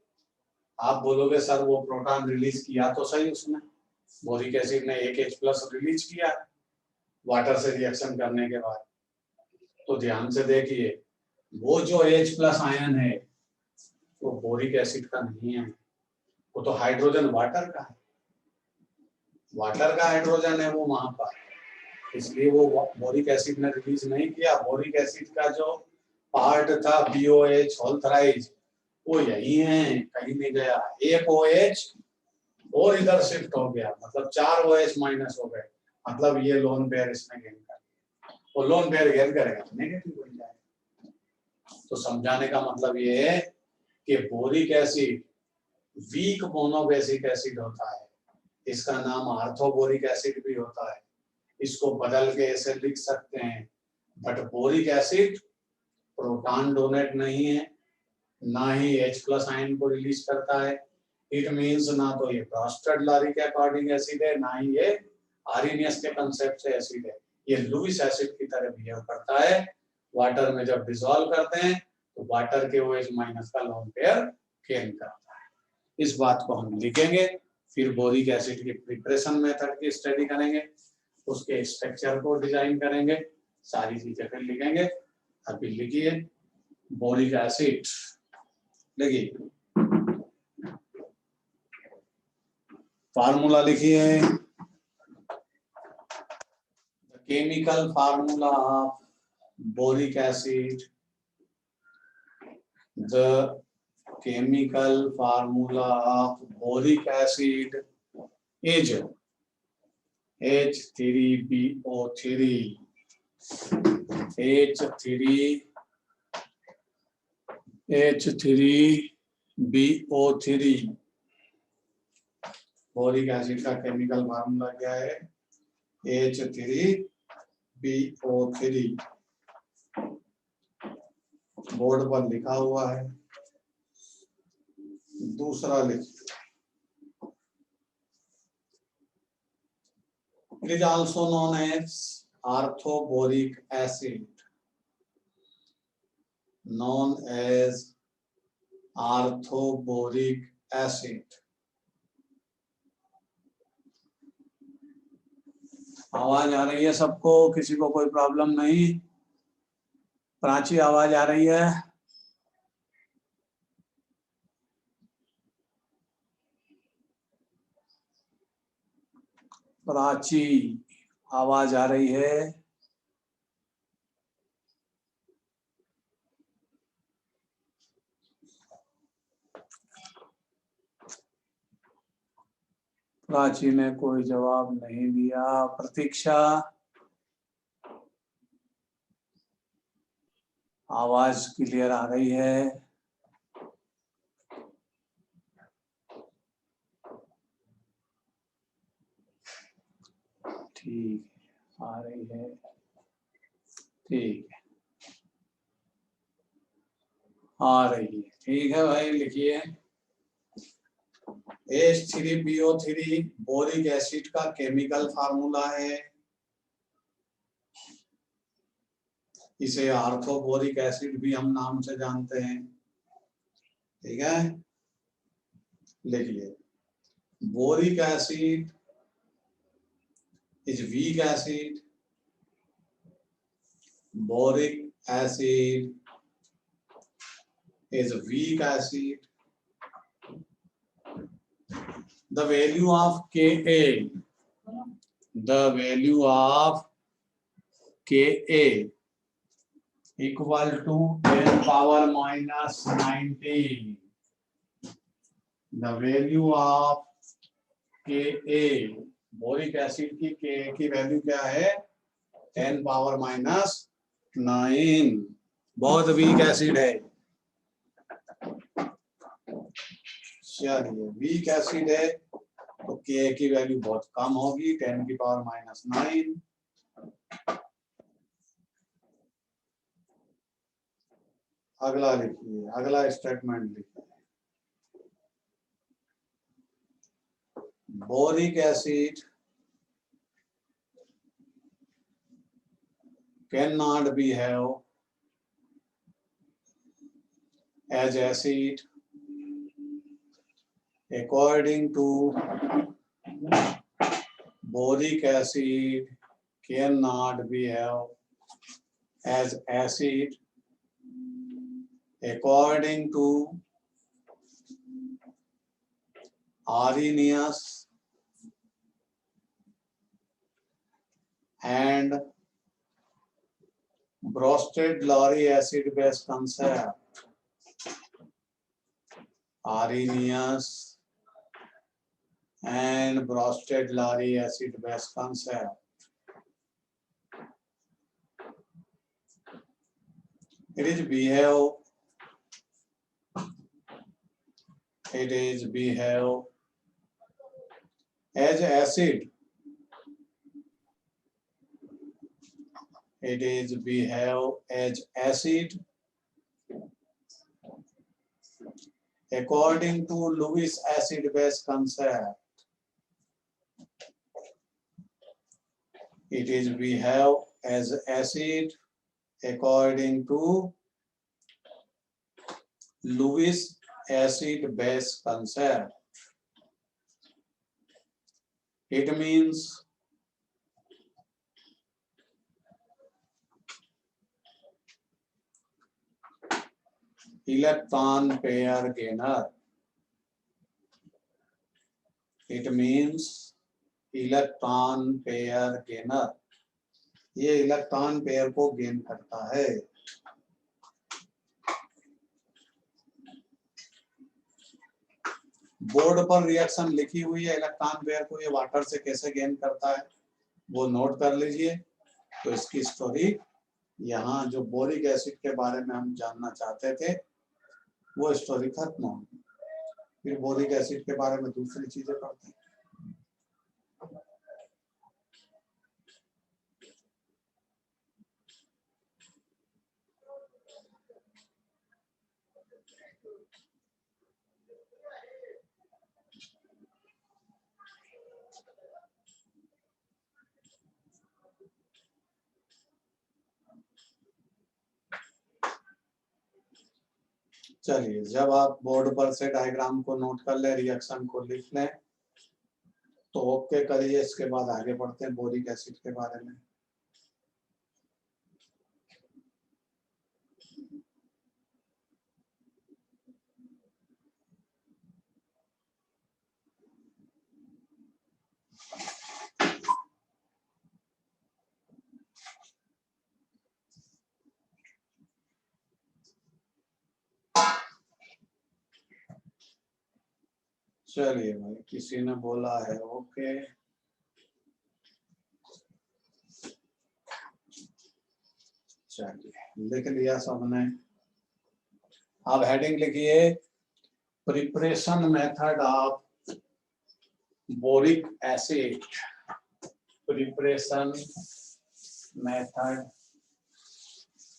आप बोलोगे सर वो प्रोटॉन रिलीज किया तो सही उसने, बोरिक एसिड ने एक H प्लस रिलीज किया वाटर से रिएक्शन करने के बाद। तो ध्यान से देखिए, वो जो H प्लस आयन है वो बोरिक एसिड का नहीं है, वो तो हाइड्रोजन वाटर का है, वाटर का हाइड्रोजन है वो वहां पर, इसलिए वो बोरिक एसिड ने रिलीज नहीं किया। बोरिक एसिड का जो पार्ट था BOH होल थ्राइज वो यही है, कहीं नहीं गया। एक OH और इधर शिफ्ट हो गया, मतलब 4 OH माइनस हो गए, मतलब ये लोन पेयर इसमें गेन कर लिया, और लोन पेयर गेन करेगा तो नेगेटिव बन जाएगा। तो समझाने का मतलब ये है कि boric acid weak monobasic acid होता है, इसका नाम आर्थोबोरिक एसिड भी होता है, इसको बदल के ऐसे लिख सकते हैं। But boric acid proton donate नहीं है, ना ही H प्लस आयन को रिलीज करता है। इट मींस ना तो ये ब्रास्टर्ड-लारी के अकॉर्डिंग एसिड है, ना ही ये आर्रेनियस के कंसेप्ट से एसिड है। ये लुईस एसिड की तरह बिहेव करता है। वाटर में जब डिसॉल्व करते हैं तो वाटर के OH माइनस का लोन पेयर गेन करता है। इस बात को हम लिखेंगे, फिर बोरिक एसिड की प्रिपरेशन मेथड की स्टडी करेंगे, उसके स्ट्रक्चर को डिजाइन करेंगे, सारी चीजें फिर लिखेंगे। अभी लिखिए बोरिक एसिड, लिखिए फार्मूला लिखिए, chemical formula of boric acid, the chemical formula of boric acid is H3BO3, H3BO3। Boric acid का केमिकल फार्मूला क्या है? H3BO3। बोर्ड पर लिखा हुआ है। दूसरा लिखिए, it is also known as orthoboric acid, known as orthoboric acid। आवाज आ रही है सबको? किसी को कोई प्रॉब्लम नहीं? प्राची आवाज आ रही है? प्राची आवाज आ रही है? प्राची ने कोई जवाब नहीं दिया। प्रतीक्षा आवाज क्लियर आ रही है? ठीक आ रही है, ठीक है आ रही है, ठीक है भाई लिखिए। H3BO3 बोरिक एसिड का केमिकल फार्मूला है। इसे आर्थोबोरिक एसिड भी हम नाम से जानते हैं, ठीक है। लिखिए, boric acid is weak acid, boric acid is a weak acid. The value of Ka, the value of Ka equal to 10 power minus 19. The value of Ka, boric acid की Ka की वैल्यू क्या है? 10 power minus 9। बहुत weak acid है, चलिए weak acid है तो Ka की वैल्यू बहुत कम होगी, 10 की पावर -9। अगला लिखिए, अगला स्टेटमेंट लिखिए। Boric acid cannot be have as acid according to boric acid cannot be have as acid according to Arrhenius and Bronsted-Lowry acid base concept. Arrhenius and Bronsted-Lowry acid base concept. It is behave as acid. It is behave as acid according to Lewis acid base concept. It is behave as acid according to Lewis acid base concept. It means electron pair gainer. It means electron pair gainer. ये electron pair को gain करता है। Board पर reaction लिखी हुई है, electron pair को ये वाटर से कैसे गेन करता है वो नोट कर लीजिए। तो इसकी स्टोरी यहाँ जो बोरिक एसिड के बारे में हम जानना चाहते थे वो स्टोरी खत्म होगी, फिर बोरिक एसिड के बारे में दूसरी चीजें पढ़ते हैं। चलिए, जब आप बोर्ड पर से डायग्राम को नोट कर ले, रिएक्शन को लिख लें तो ओके करिए। इसके बाद आगे बढ़ते हैं बोरिक एसिड के बारे में। चलिए भाई, किसी ने बोला है ओके। चलिए, लिख लिया सबने। अब हेडिंग लिखिए, preparation method of boric acid. Preparation method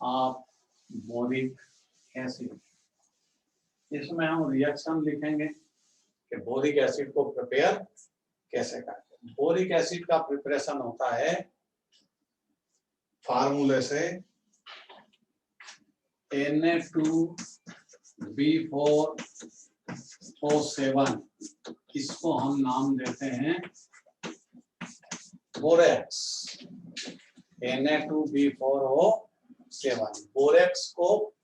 of boric acid. इसमें हम रिएक्शन लिखेंगे कि बोरिक एसिड को प्रिपेयर कैसे करते हैं। बोरिक एसिड का प्रिपरेशन होता है फार्मूले से Na2B4O7, इसको हम नाम देते हैं बोरेक्स। Na2B4O7 बोरेक्स को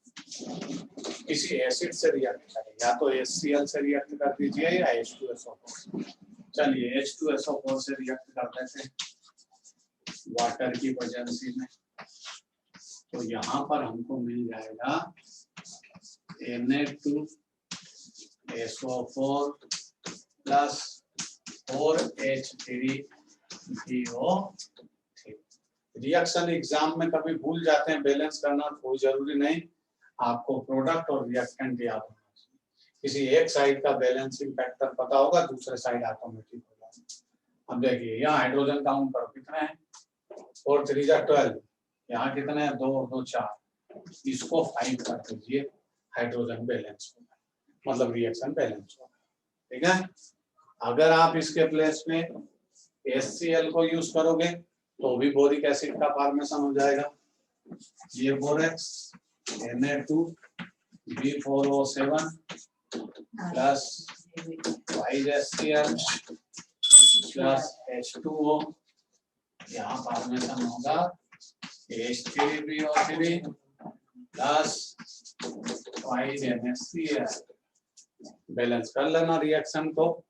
किसी एसिड से रिएक्ट करें, या तो HCl से रिएक्ट कर दीजिए या H2SO4। चलिए H2SO4 से रिएक्ट कर देते हैं वाटर की प्रेजेंसी में। तो यहाँ पर हमको मिल जाएगा Na2SO4 plus 4H3PO3। Reaction exam में कभी भूल जाते हैं बैलेंस करना, कोई जरूरी नहीं, आपको प्रोडक्ट और रिएक्टेंट याद होना चाहिए। किसी एक साइड का बैलेंसिंग फैक्टर पता होगा, दूसरे साइड ऑटोमेटिक अब देखिए यहाँ हाइड्रोजन काउंट करो कितने हैं, 4 3 जा 12, यहाँ कितने हैं 2 2 4, इसको 5 कर दीजिए, हाइड्रोजन बैलेंस होगा, मतलब रिएक्शन बैलेंस होगा। ठीक है, अगर आप इसके प्लेस में HCl को यूज करोगे तो भी बोरिक एसिड का फॉर्मेशन हो जाएगा। ये borax Na2B4O7 plus 5HCl plus H2O, यहाँ फॉर्मेशन होगा H3BO3 प्लस 5NaCl। बैलेंस कर लेना रिएक्शन को,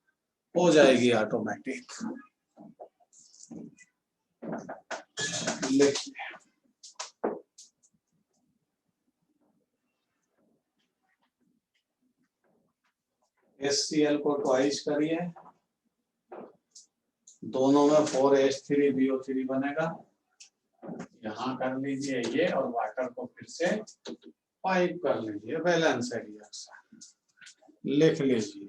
हो जाएगी ऑटोमेटिक। HCl को ट्वाइस करिए, दोनों में 4H3BO3 बनेगा, यहाँ कर लीजिए ये, और वाटर को फिर से 5 कर लीजिए, बैलेंस है रिएक्शन, लिख लीजिए।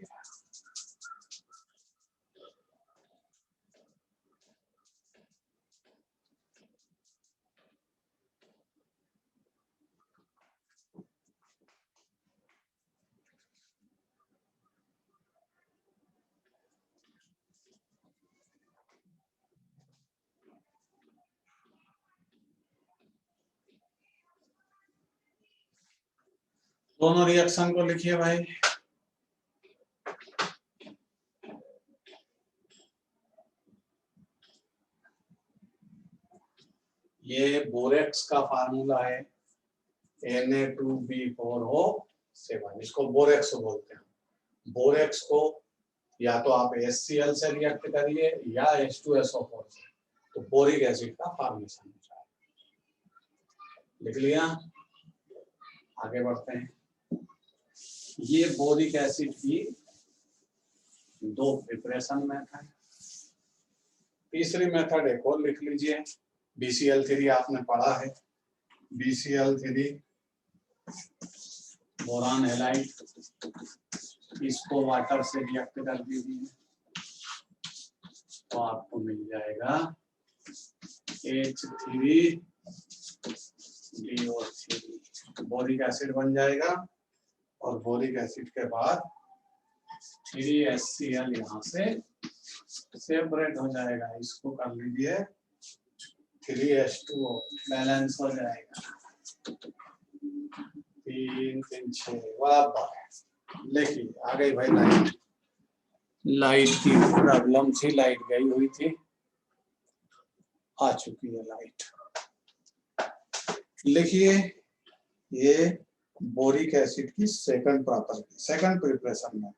दोनों रिएक्शन को लिखिए भाई। ये बोरेक्स का फार्मूला है Na2B4O7, इसको बोरेक्स बोलते हैं। बोरेक्स को या तो आप HCl से रिएक्ट करिए या H2SO4 से, तो बोरिक एसिड का फॉर्मेशन हो जाएगा। लिख लिया, आगे बढ़ते हैं। ये बोरिक एसिड की 2 प्रिपरेशन मेथड। तीसरी मेथड एक और लिख लीजिए, BCl3 आपने पढ़ा है, BCl3 बोरान हैलाइड, इसको वाटर से रिएक्ट कर दीजिए तो आपको मिल जाएगा H3BO3, बोरिक एसिड बन जाएगा, और बोरिक एसिड के बाद 3HCl यहाँ से सेपरेट हो जाएगा, इसको कर लीजिए 3H2O, बैलेंस हो जाएगा 3 3 6 बराबर। देखिए आ गई भाई लाइट, लाइट की प्रॉब्लम थी, लाइट गई हुई थी, आ चुकी है लाइट। लिखिए ये बोरिक एसिड की second property, second preparation method.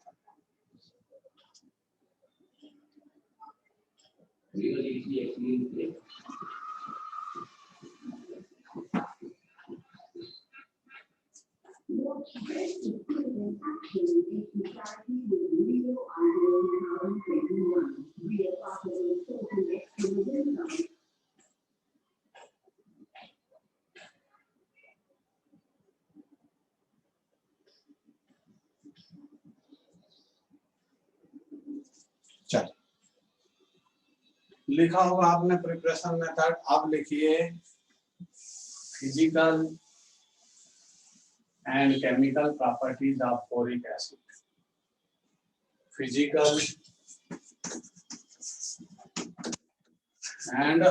चल लिखा होगा आपने प्रिपरेशन मेथड। अब लिखिए physical and chemical properties of boric acid. Physical and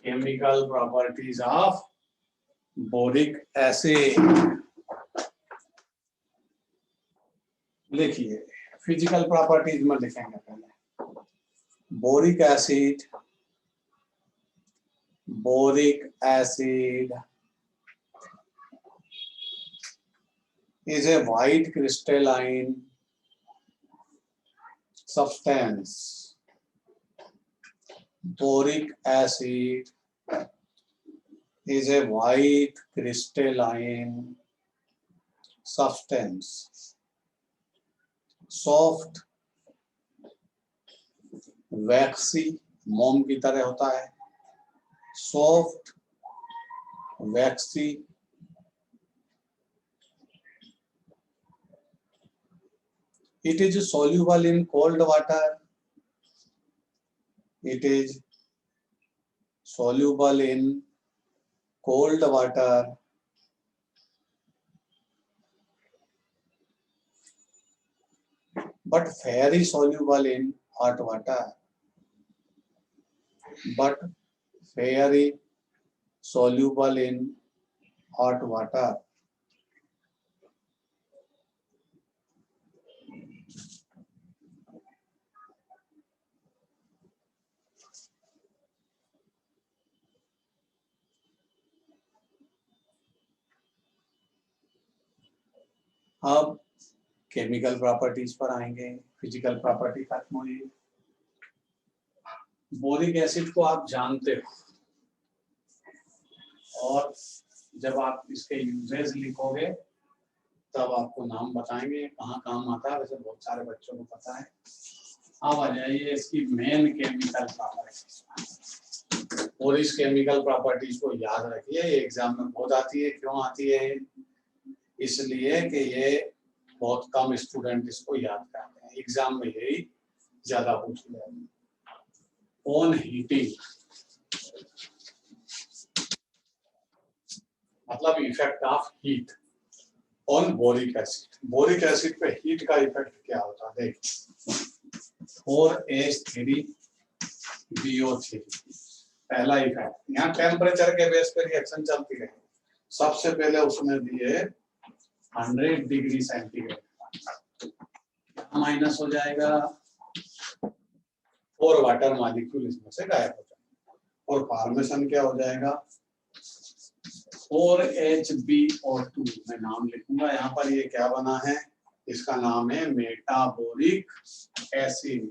chemical properties of boric acid. लिखिए फिजिकल प्रॉपर्टीज में लिखेंगे पहले, boric acid is a white crystalline substance. Boric acid is a white crystalline substance. Soft, waxy, मोम की तरह होता है, soft vaccine It is soluble in cold water. It is soluble in cold water. But very soluble in hot water. But very soluble in hot water. अब chemical properties पर आएंगे, physical property खत्म हुई। बोरिक एसिड को आप जानते हो, और जब आप इसके यूजेज लिखोगे तब आपको नाम बताएंगे कहाँ काम आता है। वैसे बहुत सारे बच्चों को पता है। अब आ जाइए इसकी मेन केमिकल प्रॉपर्टीज। और इस केमिकल प्रॉपर्टीज को याद रखिए, ये एग्जाम में बहुत आती है। क्यों आती है? इसलिए कि ये बहुत कम स्टूडेंट इसको याद करते हैं। एग्जाम में यही ज्यादा पूछ लिया। ऑन हीटिंग मतलब effect of heat on boric acid. Boric acid पे हीट का इफेक्ट क्या होता है? देखिए 4H3BO3 पहला इफेक्ट। यहाँ टेम्परेचर के बेस पर रिएक्शन चलती है। सबसे पहले उसने दिए 100 डिग्री सेंटीग्रेड, माइनस हो जाएगा 4 वाटर मॉलिक्यूल इसमें से गायब हो जाएगा, और फॉर्मेशन क्या हो जाएगा? 4HbO2। मैं नाम लिखूंगा यहाँ पर। ये क्या बना है? इसका नाम है मेटाबोलिक एसिड।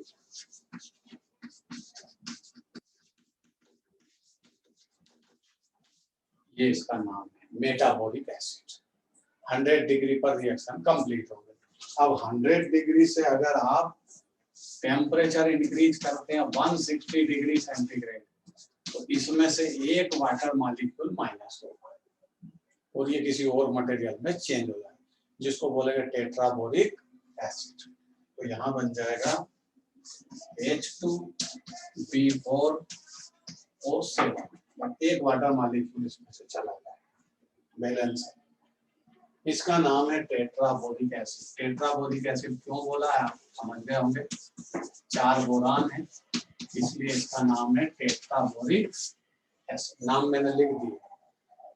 ये इसका नाम है मेटाबोलिक एसिड। 100 डिग्री पर रिएक्शन कंप्लीट हो गई। अब 100 डिग्री से अगर आप टेम्परेचर इंक्रीज करते हैं 160 डिग्री सेंटीग्रेड, तो इसमें से एक वाटर मॉलिक्यूल माइनस होगा और ये किसी और मटेरियल में चेंज हो जाएगा, जिसको बोलेंगे टेट्राबोरिक एसिड। तो यहाँ बन जाएगा H2B4O7। एक वाटर मॉलिक्यूल इसमें से चला जाएगा, बैलेंस है। इसका नाम है टेट्राबोरिक एसिड। टेट्राबोरिक एसिड क्यों बोला है आप समझ गए होंगे। 4 बोरान है, इसलिए इसका नाम है टेट्राबोरिक एसिड। नाम मैंने लिख दिया।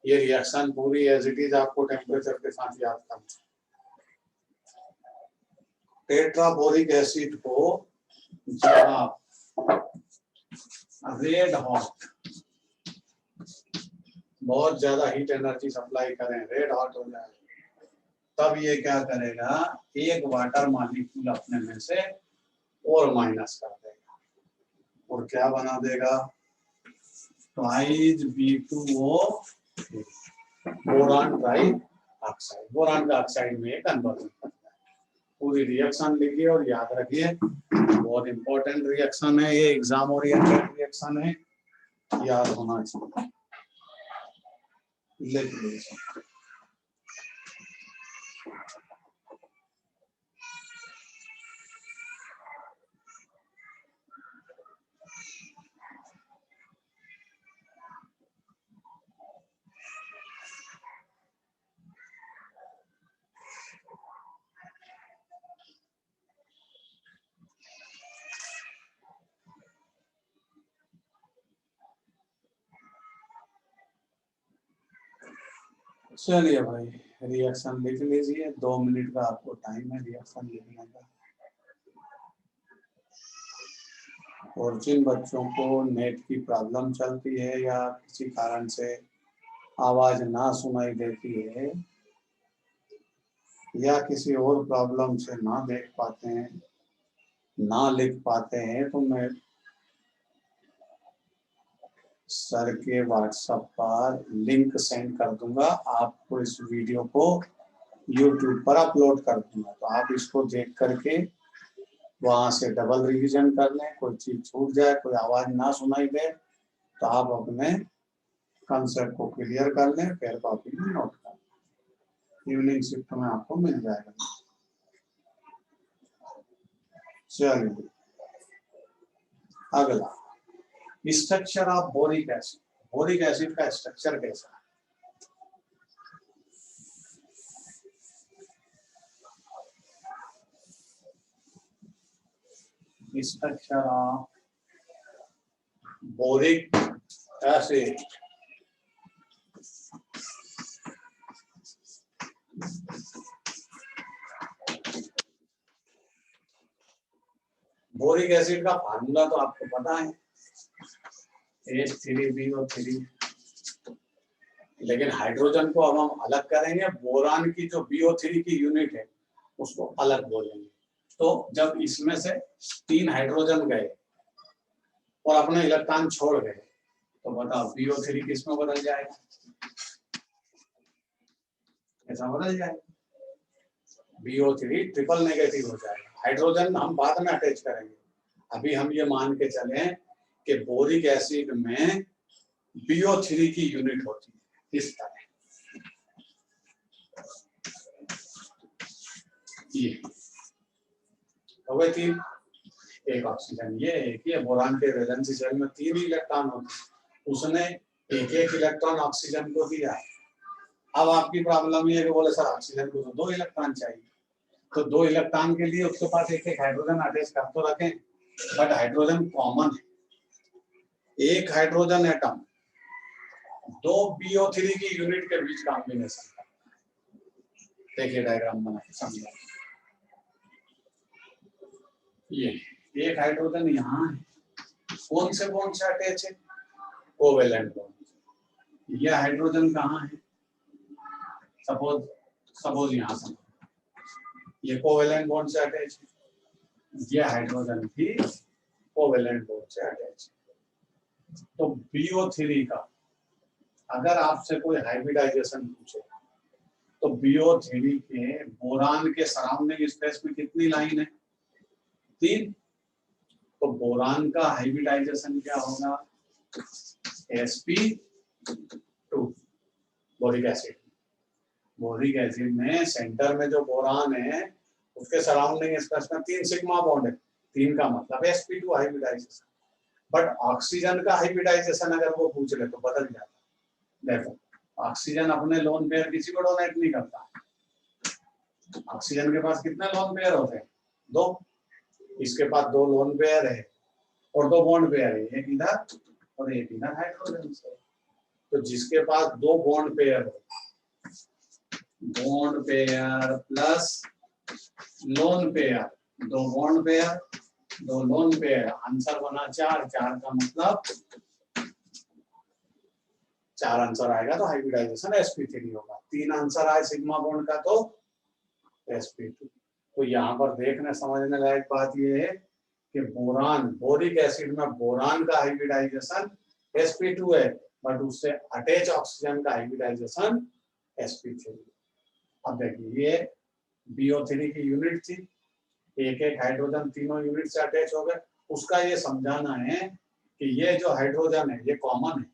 ये रिएक्शन पूरी एज इट इज आपको टेम्परेचर के साथ याद करना। टेट्राबोरिक एसिड को जब आप रेड हॉट, बहुत ज्यादा हीट एनर्जी सप्लाई करें, रेड हॉट हो जाए, तब ये क्या करेगा? एक वाटर मॉलिक्यूल अपने में से और माइनस कर देगा और क्या बना देगा? Twice B2O3 boron try oxide. Boron का ऑक्साइड में कन्वर्जन करता है। पूरी रिएक्शन लिखिए और याद रखिए, बहुत इंपॉर्टेंट रिएक्शन है ये, एग्जाम ओरिएंटेड रिएक्शन है, याद होना चाहिए। लिख लीजिए। चलिए भाई, रिएक्शन लिख लीजिए। 2 मिनट का आपको टाइम है रिएक्शन लिखने का। और जिन बच्चों को नेट की प्रॉब्लम चलती है या किसी कारण से आवाज ना सुनाई देती है या किसी और प्रॉब्लम से ना देख पाते हैं, ना लिख पाते हैं, तो मैं सर के व्हाट्सएप पर लिंक सेंड कर दूंगा। आपको इस वीडियो को YouTube पर अपलोड कर दूंगा, तो आप इसको देख करके वहां से डबल रिवीजन कर लें। कोई चीज छूट जाए, कोई आवाज ना सुनाई दे, तो आप अपने कंसेप्ट को क्लियर कर लें, फिर कॉपी में नोट कर लें। इवनिंग शिफ्ट में आपको मिल जाएगा। चलिए अगला, structure of boric acid. Boric acid का स्ट्रक्चर कैसा है? Structure of boric acid. Boric acid का फार्मूला तो आपको पता है, H3BO3, लेकिन हाइड्रोजन को अब हम अलग करेंगे, बोरान की जो BO3 की यूनिट है उसको अलग बोलेंगे। तो जब इसमें से 3 हाइड्रोजन गए और अपने इलेक्ट्रॉन छोड़ गए तो बताओ BO3 किस में बदल जाएगा? ऐसा बदल जाएगा, BO3 ट्रिपल नेगेटिव हो जाएगा। हाइड्रोजन हम बाद में अटैच करेंगे, अभी हम ये मान के चले कि बोरिक एसिड में BO3 की यूनिट होती है इस तरह। ये हो गए 3, एक ऑक्सीजन ये, एक ही बोरान के वैलेंसी शेल में 3 इलेक्ट्रॉन होते, उसने एक इलेक्ट्रॉन ऑक्सीजन को दिया। अब आपकी प्रॉब्लम ये है कि बोले सर ऑक्सीजन को तो 2 इलेक्ट्रॉन चाहिए, तो 2 इलेक्ट्रॉन के लिए उसके पास एक हाइड्रोजन अटैच कर तो रखें, बट हाइड्रोजन कॉमन है। एक हाइड्रोजन एटम 2 BO3 की यूनिट के बीच कॉम्बिनेशन। देखिए डायग्राम बना के समझा। ये एक हाइड्रोजन यहाँ है, कौन से बॉन्ड से अटैच है? Covalent bond. यह हाइड्रोजन कहाँ है? सपोज यहाँ से ये कोवेलेंट बॉन्ड से अटैच है, यह हाइड्रोजन भी कोवेलेंट बॉन्ड से अटैच है। तो BO3 का अगर आपसे कोई हाइब्रिडाइजेशन पूछे तो BO3 के बोरान के सराउंडिंग स्पेस में कितनी लाइन है? 3। तो बोरान का हाइब्रिडाइजेशन क्या होगा? sp2। Boric acid, boric acid में सेंटर में जो बोरान है उसके सराउंडिंग स्पेस में 3 सिग्मा बॉन्ड है, 3 का मतलब sp2 हाइब्रिडाइजेशन। बट ऑक्सीजन का हाइब्रिडाइजेशन अगर वो पूछ ले तो बदल जाता। देखो ऑक्सीजन अपने लोन पेयर किसी को डोनेट नहीं करता। ऑक्सीजन के पास कितने लोन पेयर होते हैं? 2। इसके पास 2 लोन पेयर है और 2 बॉन्ड पेयर है, एक इधर और एक इधर हाइड्रोजन से। तो जिसके पास 2 बॉन्ड पेयर हो, bond pair plus lone pair, 2 bond pair 2 lone pair, answer बना 4। 4 का मतलब 4 आंसर आएगा तो हाइब्रिडाइजेशन sp3 होगा। 3 आंसर आए सिग्मा बॉन्ड का तो sp2। तो यहाँ पर देखने समझने लायक बात यह है कि बोरान, बोरिक एसिड में बोरान का हाइब्रिडाइजेशन sp2 है, बट उससे अटैच ऑक्सीजन का हाइब्रिडाइजेशन sp3। अब देखिए ये BO3 की यूनिट थी, एक हाइड्रोजन तीनों यूनिट से अटैच हो गए। उसका ये समझाना है कि ये जो हाइड्रोजन है ये कॉमन है,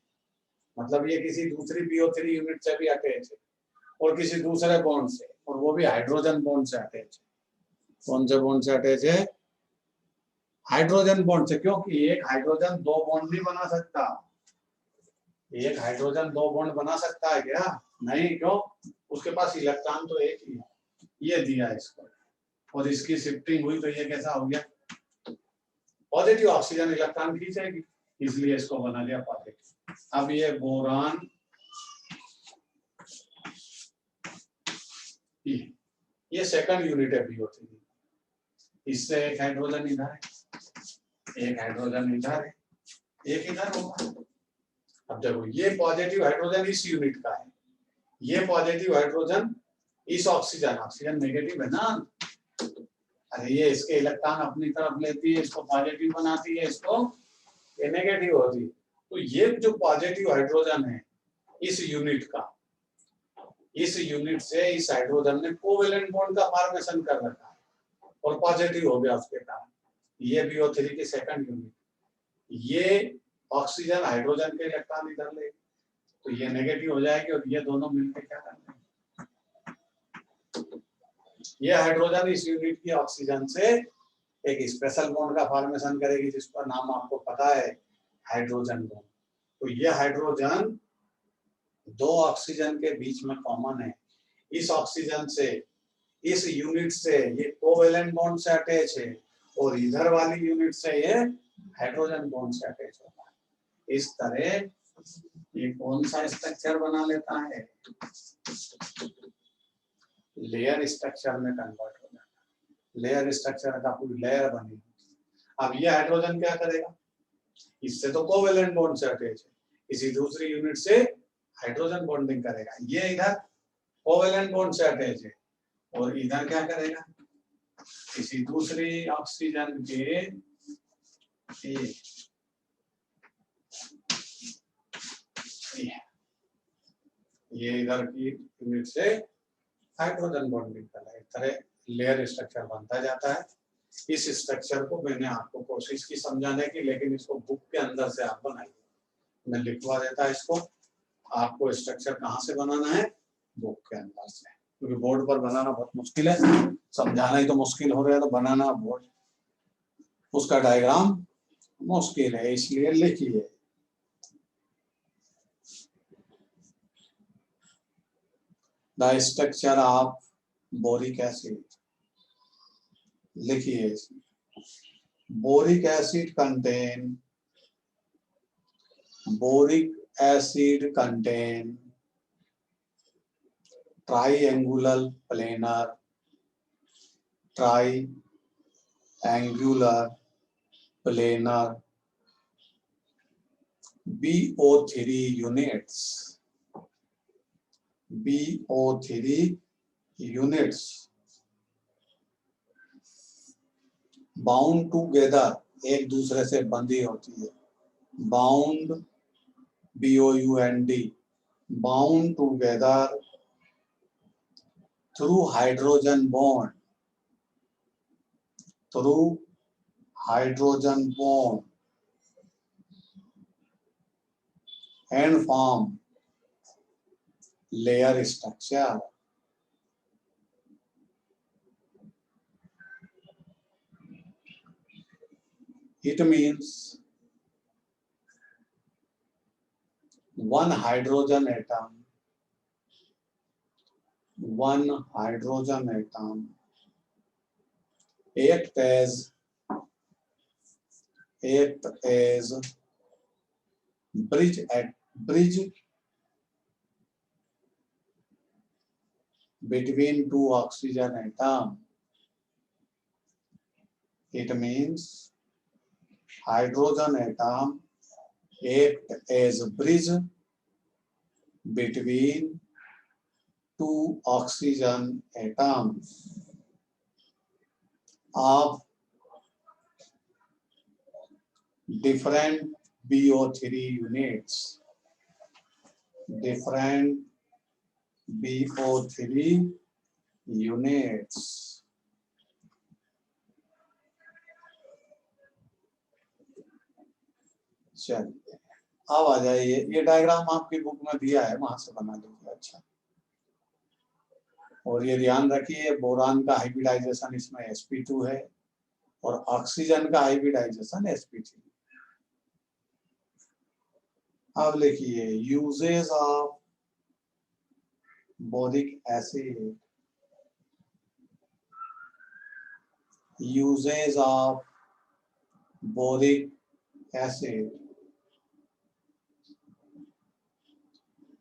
मतलब ये किसी दूसरी BO3 यूनिट से भी अटैच है और किसी दूसरे बॉन्ड से, और वो भी हाइड्रोजन बॉन्ड से अटैच है। कौन से बॉन्ड से अटैच है? हाइड्रोजन बॉन्ड से, क्योंकि एक हाइड्रोजन 2 बॉन्ड नहीं बना सकता। एक हाइड्रोजन 2 बॉन्ड बना सकता है क्या? नहीं। क्यों? उसके पास इलेक्ट्रॉन तो एक ही है, ये दिया इसको, और इसकी शिफ्टिंग हुई तो ये कैसा हो गया? पॉजिटिव। ऑक्सीजन इलेक्ट्रॉन खींचेगी, इसलिए इसको बना दिया पॉजिटिव। अब ये बोरान, ये सेकंड यूनिट है BO3। इससे एक हाइड्रोजन इधर है, एक हाइड्रोजन इधर है, एक इधर होगा। अब देखो ये पॉजिटिव हाइड्रोजन इस यूनिट का है, ये पॉजिटिव हाइड्रोजन इस ऑक्सीजन, ऑक्सीजन नेगेटिव है ना, अरे ये इसके इलेक्ट्रॉन अपनी तरफ लेती है, इसको पॉजिटिव बनाती है, इसको ये नेगेटिव होती है। तो ये जो पॉजिटिव हाइड्रोजन है इस यूनिट का, इस यूनिट से इस हाइड्रोजन ने कोवेलेंट बॉन्ड का फॉर्मेशन कर रखा है और पॉजिटिव हो गया उसके कारण। ये BO3 की सेकंड यूनिट, ये ऑक्सीजन हाइड्रोजन के इलेक्ट्रॉन इधर लेगी तो ये नेगेटिव हो जाएगी और ये दोनों मिलकर क्या करेंगे? ये हाइड्रोजन इस यूनिट की ऑक्सीजन से एक स्पेशल बॉन्ड का फॉर्मेशन करेगी जिसका नाम आपको पता है हाइड्रोजन बॉन्ड। तो ये हाइड्रोजन दो ऑक्सीजन के बीच में कॉमन है। इस ऑक्सीजन से, इस यूनिट से ये कोवेलेंट बॉन्ड से अटैच है और इधर वाली यूनिट से ये हाइड्रोजन बॉन्ड से अटैच होता है। इस तरह ये कौन सा स्ट्रक्चर बना लेता है, लेयर स्ट्रक्चर में कन्वर्ट हो जाता है। लेयर स्ट्रक्चर का पूरी लेयर बनी। अब ये हाइड्रोजन क्या करेगा, इससे तो कोवेलेंट बॉन्ड से अटैच है, इसी दूसरी यूनिट से हाइड्रोजन बॉन्डिंग करेगा। ये इधर कोवेलेंट बॉन्ड से अटैच है और इधर क्या करेगा, किसी दूसरी ऑक्सीजन के ये इधर की यूनिट से हाइड्रोजन बॉन्डिंग करेगा। इस तरह लेयर स्ट्रक्चर बनता जाता है। इस स्ट्रक्चर को मैंने आपको कोशिश की समझाने की, लेकिन इसको बुक के अंदर से आप बनाइए। मैं लिखवा देता है इसको, आपको स्ट्रक्चर कहाँ से बनाना है, बुक के अंदर से, क्योंकि बोर्ड पर बनाना बहुत मुश्किल है, समझाना ही तो मुश्किल हो रहा है, तो बनाना बोर्ड उसका डायग्राम मुश्किल है, इसलिए लिखिए। The structure of boric acid, लिखिए। Boric acid contain triangular planar BO3 units bound together, एक दूसरे से बंधी होती है, bound BOUND, bound together through hydrogen bond and form layer structure. It means one hydrogen atom act as bridge between two oxygen atoms. It means hydrogen atom act as a bridge between two oxygen atoms of different BO3 units. चलिए अब आ जाइए, ये diagram आपकी book में दिया है, वहां से बना लीजिए। अच्छा, और ये ध्यान रखिए, बोरान का हाइब्रिडाइजेशन इसमें sp2 है और ऑक्सीजन का हाइब्रिडाइजेशन sp3। अब लिखिए यूजेस ऑफ बोरिक एसिड,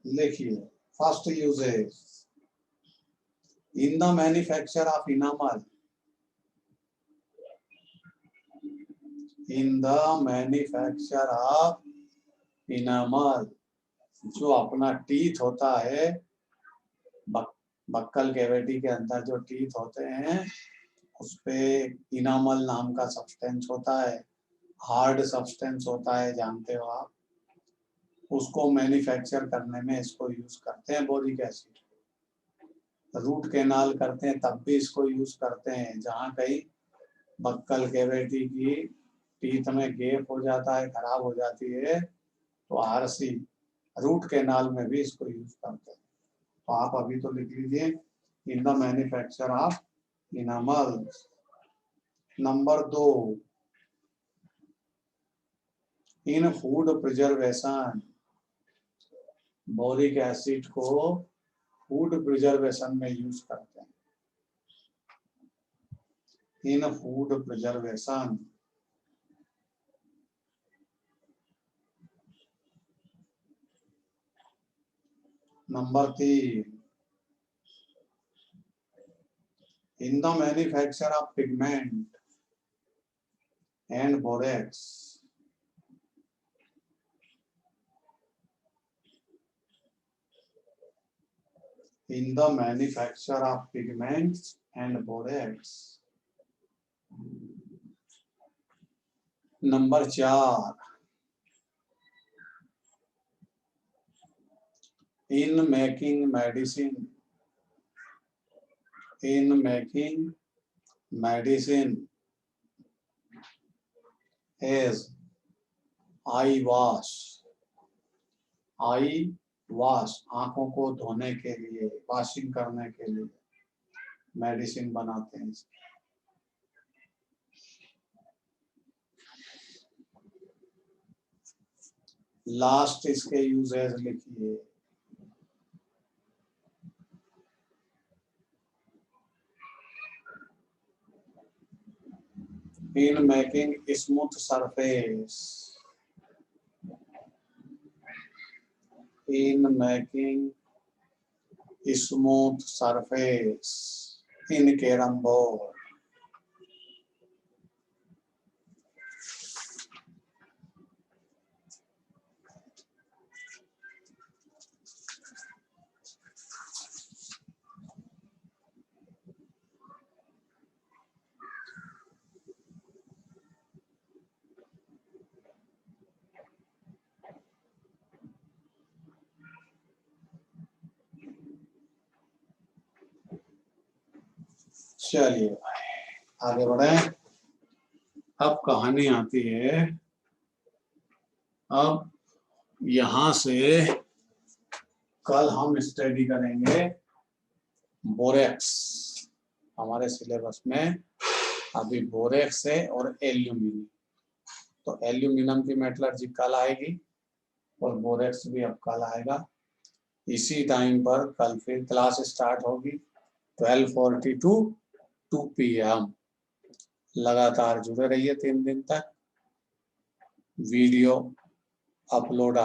लिखिए। First uses in the manufacture of enamel, जो अपना टीथ होता है, बक्कल कैविटी के अंदर जो टीथ होते हैं उस पे इनामल नाम का सब्सटेंस होता है, हार्ड सब्सटेंस होता है, जानते हो आप। उसको मैन्युफैक्चर करने में इसको यूज करते हैं बोरिक एसिड। रूट कैनाल करते हैं तब भी इसको यूज करते हैं, जहाँ कहीं बक्कल कैविटी की टीथ में गैप हो जाता है, खराब हो जाती है, तो आरसी रूट कैनाल में भी इसको यूज करते हैं। तो आप अभी तो लिख लीजिए इन the manufacture of enamel. Number 2, in food preservation, boric acid को फूड प्रिजर्वेशन में यूज करते हैं। इन food preservation, number 3, in the manufacture of pigment and borax, in the manufacture of pigments and borax. Number 4, in making medicine, in making medicine as eye wash, eye wash, आंखों को धोने के लिए, washing करने के लिए मेडिसिन बनाते हैं। लास्ट इसके यूजेस लिखिए। in making smooth surface, in making smooth surface in carom board, चलिए आगे बढ़े। अब कहानी आती है, अब यहां से कल हम स्टडी करेंगे बोरेक्स। हमारे सिलेबस में अभी बोरेक्स है और एल्यूमिनियम, तो एल्यूमिनियम की मेटलर्जी कल आएगी और बोरेक्स भी अब कल आएगा। इसी टाइम पर कल फिर क्लास स्टार्ट होगी 12:42 2 PM। लगातार जुड़े रहिए 3 दिन तक। Video upload